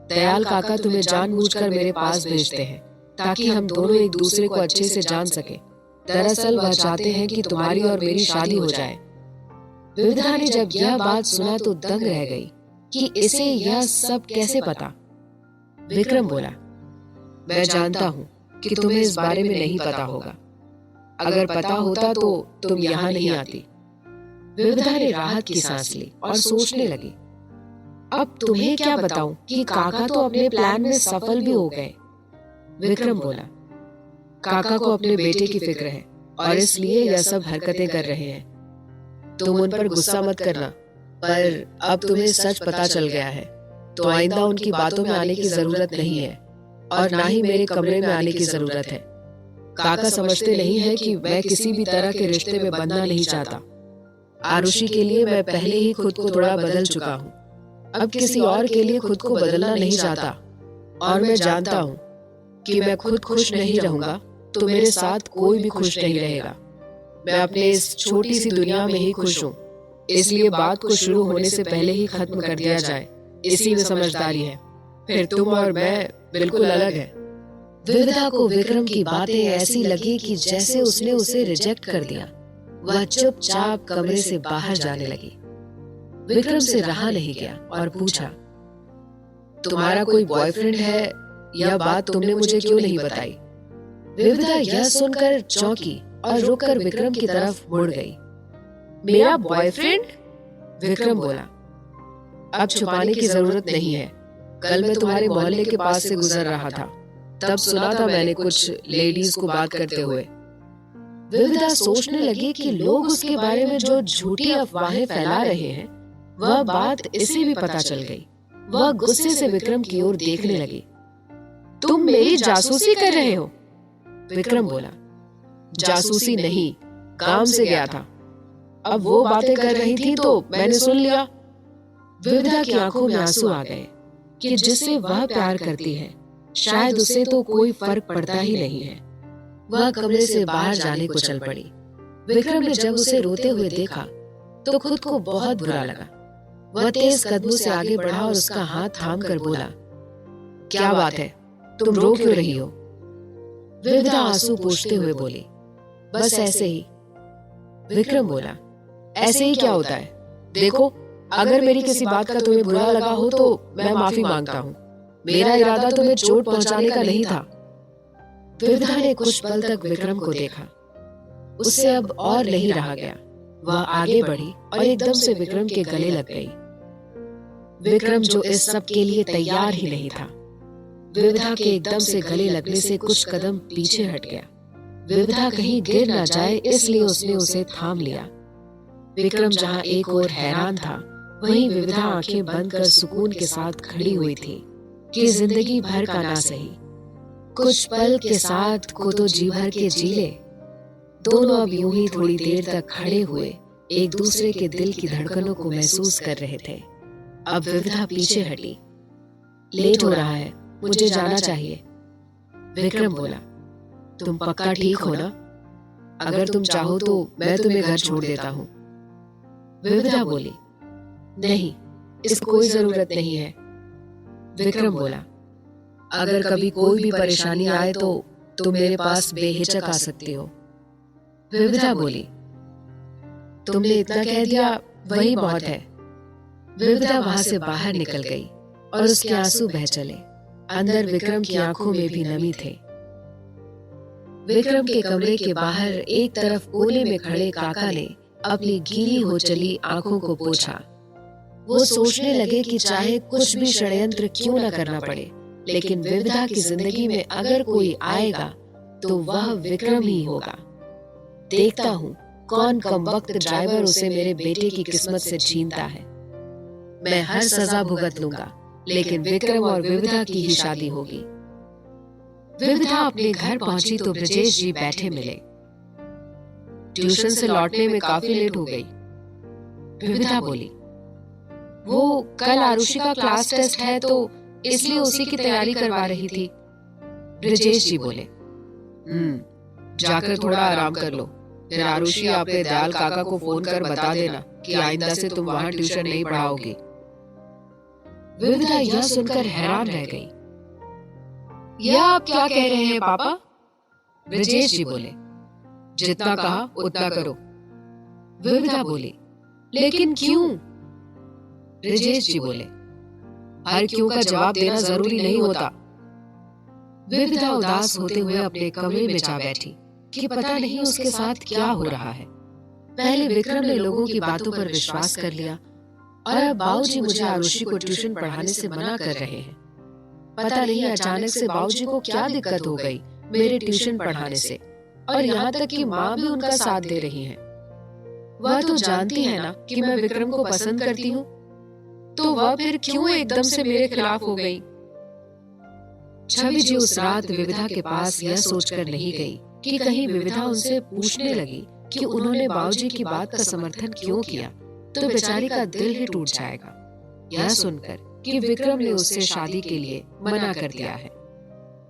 दयाल काका तुम्हें जानबूझकर मेरे पास भेजते हैं ताकि हम दोनों एक दूसरे को अच्छे से जान सके। दरअसल वह चाहते हैं कि तुम्हारी और मेरी शादी हो जाए। विविधा ने जब यह बात सुना तो दंग रह गई कि इसे यह सब कैसे पता। विक्रम बोला, मैं जानता हूँ कि तुम्हें इस बारे में नहीं पता होगा। अगर पता होता तो तुम यहाँ नहीं आती। विविधा ने राहत की सांस ली और सोचने लगी, अब तुम्हें क्या बताऊं कि काका तो अपने प्लान में सफल भी हो गए। विक्रम बोला, काका को अपने बेटे की फिक्र है और इसलिए यह सब हरकतें कर रहे हैं। तुम उन पर गुस्सा मत करना, पर अब तुम्हें सच पता चल गया है तो आइंदा उनकी बातों में आने की जरूरत नहीं है और ना ही मेरे कमरे में आने की जरूरत है। काका समझते नहीं है कि मैं किसी भी तरह के रिश्ते में बंधना नहीं चाहता। आरुषि के लिए मैं पहले ही खुद को थोड़ा बदल चुका हूँ, अब किसी और के लिए खुद को बदलना नहीं चाहता। और मैं जानता हूँ कि मैं खुद खुश नहीं रहूंगा तो मेरे साथ कोई भी खुश नहीं रहेगा। मैं अपने इस छोटी सी दुनिया में ही खुश हूँ, इसलिए बात को शुरू होने से पहले ही खत्म कर दिया जाए, इसी में समझदारी है। फिर तुम और मैं बिल्कुल अलग है। विविधा को विक्रम की बातें ऐसी लगी कि जैसे उसने उसे रिजेक्ट कर दिया। वह चुपचाप कमरे से बाहर जाने लगी। विक्रम से रहा नहीं गया और पूछा, तुम्हारा कोई बॉयफ्रेंड है? यह बात तुमने मुझे क्यों नहीं बताई? विविधा यह सुनकर चौंकी और रुककर विक्रम की तरफ मुड़ गई। मेरा बॉयफ्रेंड? विक्रम बोला, अब छुपाने की जरूरत नहीं है। कल मैं तुम्हारे मोहल्ले के पास से गुजर रहा था, तब सुना था मैंने कुछ लेडीज को बात करते हुए। विविधा सोचने लगी कि लोग उसके बारे में जो झूठी अफवाहें फैला रहे हैं, वह बात इसे भी पता चल गई। वह गुस्से से विक्रम की ओर देखने लगी। तुम मेरी जासूसी कर रहे हो? विक्रम बोला, जासूसी नहीं, काम से गया था। अब वो बातें कर रही थी तो मैंने सुन लिया। विविधा की आंखों में आंसू आ गए कि जिससे वह प्यार करती है शायद उसे तो कोई फर्क पड़ता ही नहीं है। वह कमरे से बाहर जाने को चल पड़ी। विक्रम ने जब उसे रोते हुए देखा तो खुद को बहुत बुरा लगा। वह तेज कदमों से आगे बढ़ा और उसका हाथ थाम कर बोला, क्या बात है, तुम रो क्यों रही हो? विविधा आंसू पोंछते हुए बोली, बस ऐसे ही। विक्रम बोला, ऐसे ही क्या होता है? देखो, अगर मेरी किसी बात का तुम्हें बुरा लगा हो तो मैं माफी मांगता हूँ। मेरा इरादा तुम्हें चोट पहुंचाने का नहीं था। विविधा ने कुछ पल तक विक्रम को देखा। उससे अब और नहीं रहा गया। वह आगे बढ़ी और एकदम से विक्रम के गले लग गई। विक्रम जो इस सब के लिए तैयार ही नहीं था। विविधा के एकदम से गले लगने से कुछ कदम पीछे हट गया। विविधा कहीं गिर न जाए इसलिए उसने उसे थाम लिया। विक्रम जहां एक ओर हैरान था, वहीं विविधा आंखें बंद कर सुकून के साथ खड़ी हुई थी कि जिंदगी भर का ना सही, कुछ पल के साथ को तो जी भर के जी ले। दोनों अब यूं ही थोड़ी देर तक खड़े हुए एक दूसरे के दिल की धड़कनों को महसूस कर रहे थे। अब विविधा पीछे हटी। लेट हो रहा है, मुझे जाना चाहिए। विक्रम बोला, तुम पक्का ठीक हो ना? अगर तुम चाहो तो मैं तुम्हें घर छोड़ देता हूँ। विविधा बोली, नहीं, इसकी कोई जरूरत नहीं है। विक्रम बोला, अगर कभी कोई भी परेशानी आए तो तुम मेरे पास बेहिचक आ सकती हो। विविधा बोली, तुमने इतना कह दिया वही बहुत है। विविधा वहां से बाहर निकल गई और उसके आंसू बह चले। अंदर विक्रम की आंखों में भी नमी थे। विक्रम के कमरे के बाहर एक तरफ कोने में खड़े काका ने अपनी गीली हो चली आंखों को पोंछा। वो सोचने लगे कि चाहे कुछ भी षड्यंत्र क्यों न करना पड़े, लेकिन विविधा की जिंदगी में अगर कोई आएगा तो वह विक्रम ही होगा। देखता हूँ कौन कमबख्त ड्राइवर उसे मेरे बेटे की किस्मत से छीनता है। मैं हर सजा भुगत लूंगा, लेकिन विक्रम और विविधा की ही शादी होगी। विविधा अपने घर पहुंची तो ब्रजेश जी बैठे मिले। ट्यूशन से लौटने में काफी लेट हो गई। विविधा बोली, वो कल आरुषि का क्लास टेस्ट है तो इसलिए उसी की तैयारी करवा रही थी। ब्रजेश जी बोले, जाकर थोड़ा आराम कर लो, फिर आरुषि आपके दयाल काका को फोन कर बता देना कि आइंदा से तुम वहां ट्यूशन नहीं पढ़ाओगी। विविधा यह सुनकर हैरान रह गई। यह आप क्या कह रहे हैं पापा? ब्रजेश जी बोले, जितना कहा उतना करो। विविधा बोली, लेकिन क्यों? ब्रजेश जी बोले, हर क्यों का जवाब देना जरूरी नहीं होता। विविधा उदास होते हुए अपने कमरे में जा बैठी कि पता नहीं उसके साथ क्या हो रहा है। पहले विक्रम ने लोगों की बातों पर विश्वास कर लिया और अब बाबूजी मुझे आरुषि को ट्यूशन पढ़ाने से मना कर रहे हैं। पता नहीं अचानक से बाबूजी को क्या दिक्कत हो गई मेरे ट्यूशन पढ़ाने से, और यहाँ तक कि माँ भी उनका साथ दे रही है। वह तो जानती है ना कि मैं विक्रम को पसंद करती हूँ, तो वह फिर क्यों एकदम से मेरे खिलाफ हो गई? छवि जी उस रात विविधा के पास यह सोचकर नहीं गई कि कहीं विविधा उनसे पूछने लगी कि उन्होंने बाबूजी की बात का समर्थन क्यों किया तो बेचारी का दिल ही टूट जाएगा यह सुनकर कि विक्रम ने उससे शादी के लिए मना कर दिया है।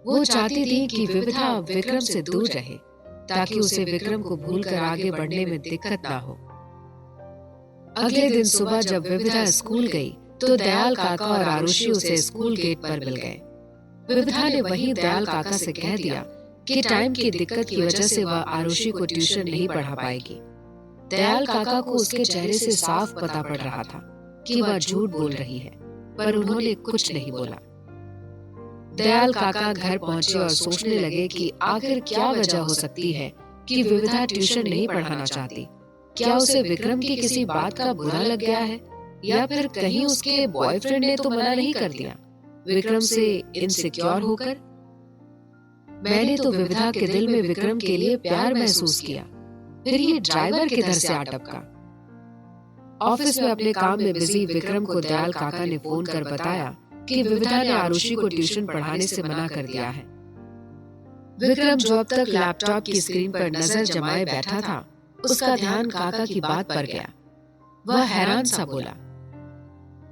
वो चाहती थी कि विविधा विक्रम से दूर रहे ताकि उसे विक्रम को भूलकर आगे बढ़ने में दिक्कत ना हो। अगले दिन सुबह जब विविधा स्कूल गई तो दयाल काका और आरुषि उसे स्कूल गेट पर मिल गए। विविधा ने वही दयाल काका से कह दिया कि टाइम की दिक्कत की वजह से वह आरुषि को ट्यूशन नहीं पढ़ा पाएगी। दयाल काका को उसके चेहरे से साफ पता पड़ रहा था कि वह झूठ बोल रही है, पर उन्होंने कुछ नहीं बोला। दयाल काका घर पहुंचे और सोचने लगे कि आखिर क्या वजह हो सकती है कि विविधा ट्यूशन नहीं पढ़ाना चाहती। क्या उसे विक्रम की किसी बात का बुरा लग गया है, या फिर कहीं उसके बॉयफ्रेंड ने तो मना नहीं कर दिया, विक्रम से इनसिक्योर होकर। मैंने तो विविधा के दिल में विक्रम के लिए प्यार महसूस किया, फिर ये ड्राइवर किधर से आ टपका। ऑफिस में अपने काम में बिजी विक्रम को दयाल काका ने फोन कर बताया कि विविधा ने आरुषि को ट्यूशन पढ़ाने से मना कर दिया है। विक्रम जो अब तक लैपटॉप की स्क्रीन पर नजर जमाए बैठा था, उसका ध्यान काका की बात पर गया। वह हैरान सा बोला,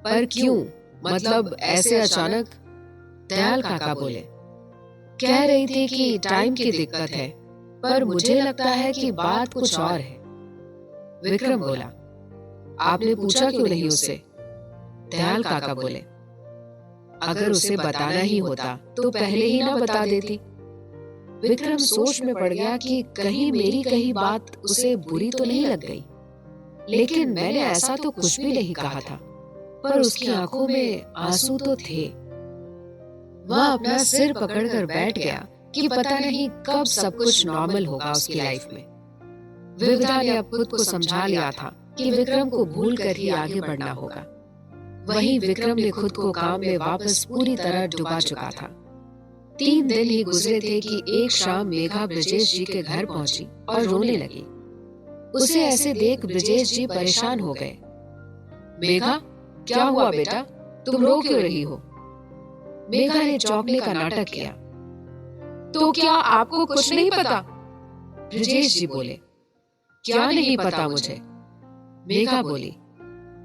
पर क्यों, मतलब ऐसे अचानक? दयाल काका बोले, कह रही थी कि टाइम की दिक्कत है, पर मुझे लगता है कि बात कुछ और है। विक्रम बोला, आपने पूछा क्यों नहीं उससे? दयाल काका बोले, अगर उसे बताना ही होता तो पहले ही ना बता देती। विक्रम सोच में पड़ गया कि कहीं मेरी कही बात उसे बुरी तो नहीं लग गई, लेकिन मैंने ऐसा तो कुछ भी नहीं कहा था, पर उसकी आंखों में आंसू तो थे। वह अपना सिर पकड़कर बैठ गया कि पता नहीं कब सब कुछ नॉर्मल होगा उसकी लाइफ में। विविधा ने अब खुद को समझा लिया था कि विक्रम को भूल कर ही आगे बढ़ना होगा। वहीं विक्रम ने खुद को काम में वापस पूरी तरह डुबा चुका था। 3 दिन ही गुजरे थे कि एक शाम मेघा ब्रजेश जी के घर पहुंची और रोने लगी। उसे ऐसे देख ब्रजेश जी परेशान हो गए। मेघा, क्या हुआ बेटा, तुम रो क्यों रही हो? मेघा ने चौंकने का नाटक किया। तो क्या आपको कुछ नहीं पता? ब्रजेश जी बोले, क्या नहीं पता मुझे? मेघा बोली,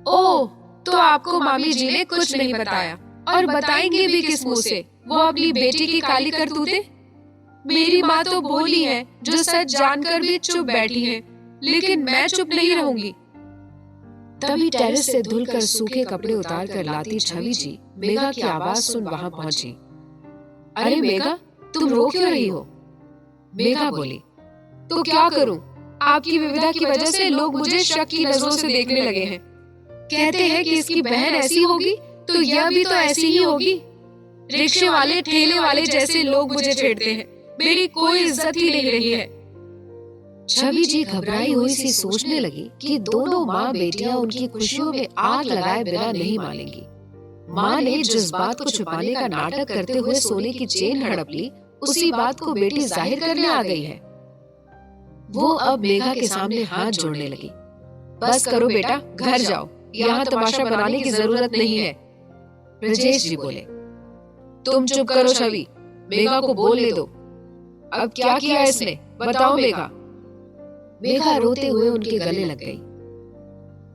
ओह, तो आपको मामी जी ने कुछ नहीं बताया, और बताएंगे भी किस मुंह से? वो अपनी बेटी की काली करतूतें? मेरी माँ तो भोली है, जो सच जानकर भी चुप बैठी है, लेकिन मैं चुप नहीं रहूंगी। तभी टेरेस से धुलकर सूखे कपड़े उतार कर लाती छवि जी मेघा की आवाज सुन वहां पहुंची। अरे मेघा, तुम रो क्यों रही हो? मेघा बोली, तो क्या करूं? आपकी विविधा की वजह से लोग मुझे शक की नजरों से देखने लगे हैं। कहते हैं कि इसकी बहन ऐसी होगी तो यह भी तो ऐसी ही होगी। रिक्शे वाले, ठेले वाले जैसे लोग मुझे छेड़ते हैं, मेरी कोई इज्जत ही नहीं रही है। छवि जी घबराई हुई सी सोचने लगी कि दोनों माँ बेटियां उनकी खुशियों में आग लगाए बिना नहीं मानेंगी। माँ ने जिस बात को छुपाने का नाटक करते हुए सोने की चेन हड़प ली, उसी बात को बेटी जाहिर करने आ गई है। वो अब मेघा के सामने हाथ जोड़ने लगी। बस करो बेटा, घर जाओ, यहाँ तमाशा बनाने की जरूरत नहीं है। ब्रजेश जी बोले, तुम चुप करो छवि, मेघा को बोलने दो। अब क्या किया इसने, बताओ मेघा। मेघा रोते हुए उनके गले लग गई।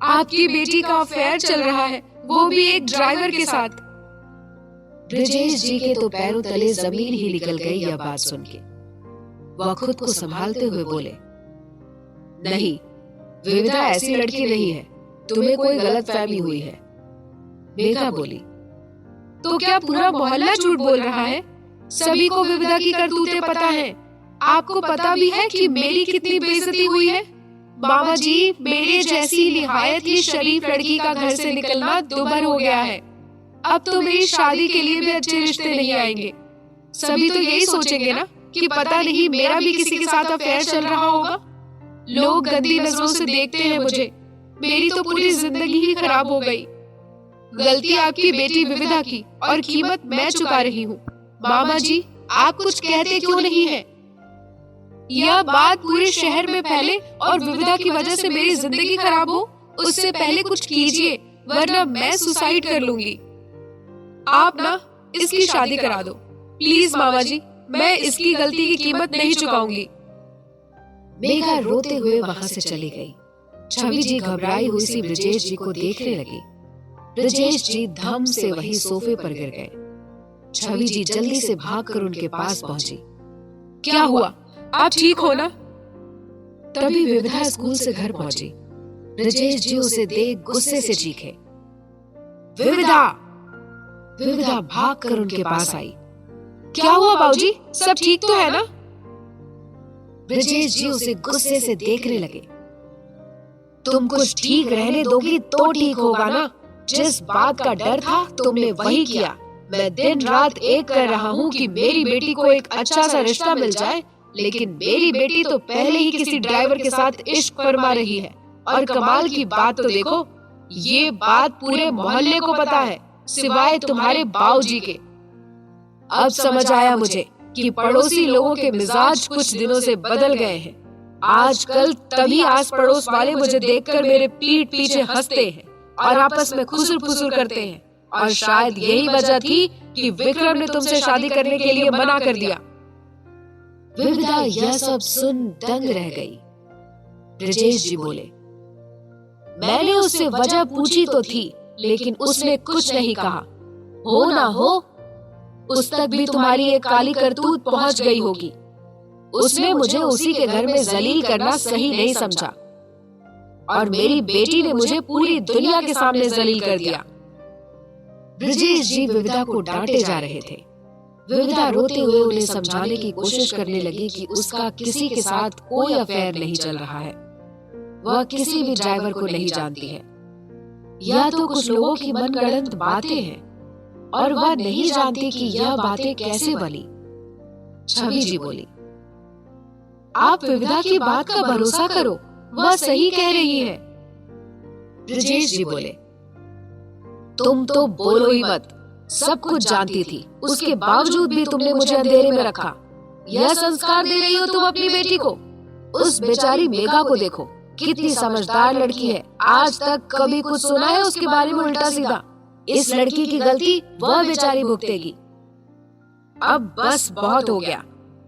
आपकी बेटी का अफेयर चल रहा है, वो भी एक ड्राइवर के साथ। ब्रजेश जी के तो पैरों तले जमीन ही निकल गई यह बात सुन के। वह खुद को संभालते हुए बोले, नहीं, विविधा ऐसी लड़की नहीं है, तुम्हें कोई गलतफहमी हुई है। मेघा बोली, तो क्या पूरा मोहल्ला झूठ बोल रहा है? सभी को विविधा की करतूतें पता है। आपको पता भी है कि मेरी कितनी बेइज्जती हुई है। बाबा जी, मेरे जैसी निहायत ही शरीफ लड़की का घर से निकलना दुभर हो गया है। अब तो मेरी शादी के लिए भी अच्छे रिश्ते नहीं आएंगे। सभी तो यही सोचेंगे ना कि पता नहीं मेरा भी किसी के साथ अफेयर चल रहा होगा। लोग गंदी नजरों से देखते हैं मुझे। मेरी तो पूरी जिंदगी ही खराब हो गई। गलती आपकी बेटी विविधा की, और कीमत मैं चुका रही हूँ। मामा जी, आप कुछ कहते क्यों नहीं है? यह बात पूरे शहर में फैले और विविधा की वजह से मेरी जिंदगी खराब हो, उससे पहले कुछ कीजिए, वरना मैं सुसाइड कर लूंगी। आप ना इसकी शादी करा दो प्लीज मामा जी, मैं इसकी गलती की कीमत नहीं चुकाऊंगी। मेघा रोते हुए वहां से चली गई। छवि जी घबराई हुई सी ब्रजेश जी को देखने लगी। ब्रजेश जी धम से वही सोफे पर गिर गए। छवि जी जल्दी से भागकर उनके पास पहुंची। क्या हुआ, आप ठीक हो ना? तभी विविधा स्कूल से घर पहुंची। ब्रजेश जी उसे देख गुस्से से चीखे, विविधा! विविधा भागकर उनके पास आई। क्या हुआ बाबूजी, सब ठीक तो है ना? ब्रजेश जी उसे गुस्से से देखने लगे। तुम कुछ ठीक रहने दोगी तो ठीक होगा ना। जिस बात का डर था तुमने वही किया। मैं दिन रात एक कर रहा हूँ कि मेरी बेटी को एक अच्छा सा रिश्ता मिल जाए, लेकिन मेरी बेटी तो पहले ही किसी ड्राइवर के साथ इश्क फरमा रही है। और कमाल की बात तो देखो, ये बात पूरे मोहल्ले को पता है सिवाय तुम्हारे बाऊजी के। अब समझ आया मुझे कि पड़ोसी लोगों के मिजाज कुछ दिनों से बदल गए हैं। आजकल तभी आस पड़ोस वाले मुझे देखकर मेरे पीठ पीछे हंसते हैं और आपस में खुसुर फुसुर करते हैं। और शायद यही वजह थी कि विक्रम ने तुमसे शादी करने के लिए मना कर दिया। विविधा यह सब सुन दंग रह गई। ब्रजेश जी बोले, मैंने उससे वजह पूछी तो थी, लेकिन उसने कुछ नहीं कहा। हो ना हो, उस तक भी तुम्हारी एक काली करतूत पहुंच गई होगी। उसने मुझे उसी के घर में जलील करना सही नहीं समझा और मेरी बेटी ने मुझे पूरी दुनिया के सामने जलील कर दिया। ब्रजेश जी विविधा को डांटे जा रहे थे। विविधा रोते हुए उन्हें समझाने की कोशिश करने लगी कि उसका किसी के साथ कोई अफेयर नहीं चल रहा है। वह किसी भी ड्राइवर को नहीं जानती है। यह तो कुछ लोगों की मनगढ़ंत बातें हैं और वह नहीं जानती कि यह बातें कैसे बनी। छवि जी बोली, आप विविधा की बात का भरोसा करो, वह सही कह रही है। ब्रजेश जी बोले, तुम तो बोलो ही मत, सब कुछ जानती थी, उसके बावजूद भी तुमने मुझे अंधेरे में रखा। यह संस्कार दे रही हो तुम अपनी बेटी को। उस बेचारी मेघा को देखो, कितनी समझदार लड़की है। आज तक कभी कुछ सुना है उसके बारे में उल्टा सीधा? इस लड़की की गलती वह बेचारी भुगतेगी। अब बस बहुत हो गया,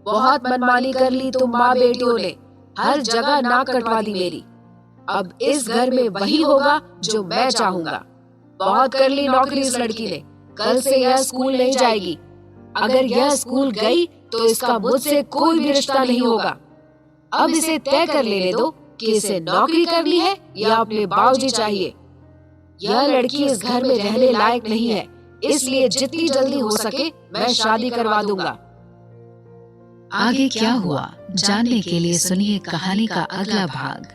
बहुत मनमानी कर ली तुम माँ बेटियों ने। हर जगह नाक कटवा दी मेरी। अब इस घर में वही होगा जो मैं चाहूंगा। बहुत कर ली नौकरी इस लड़की ने। कल से यह स्कूल नहीं जाएगी। अगर यह स्कूल गई तो इसका मुझसे कोई भी रिश्ता नहीं होगा। अब इसे तय कर लेने दो कि इसे नौकरी करनी है या अपने बाबूजी चाहिए। यह लड़की इस घर में रहने लायक नहीं है, इसलिए जितनी जल्दी हो सके मैं शादी करवा दूंगा। आगे क्या हुआ जानने के लिए सुनिए कहानी का अगला भाग।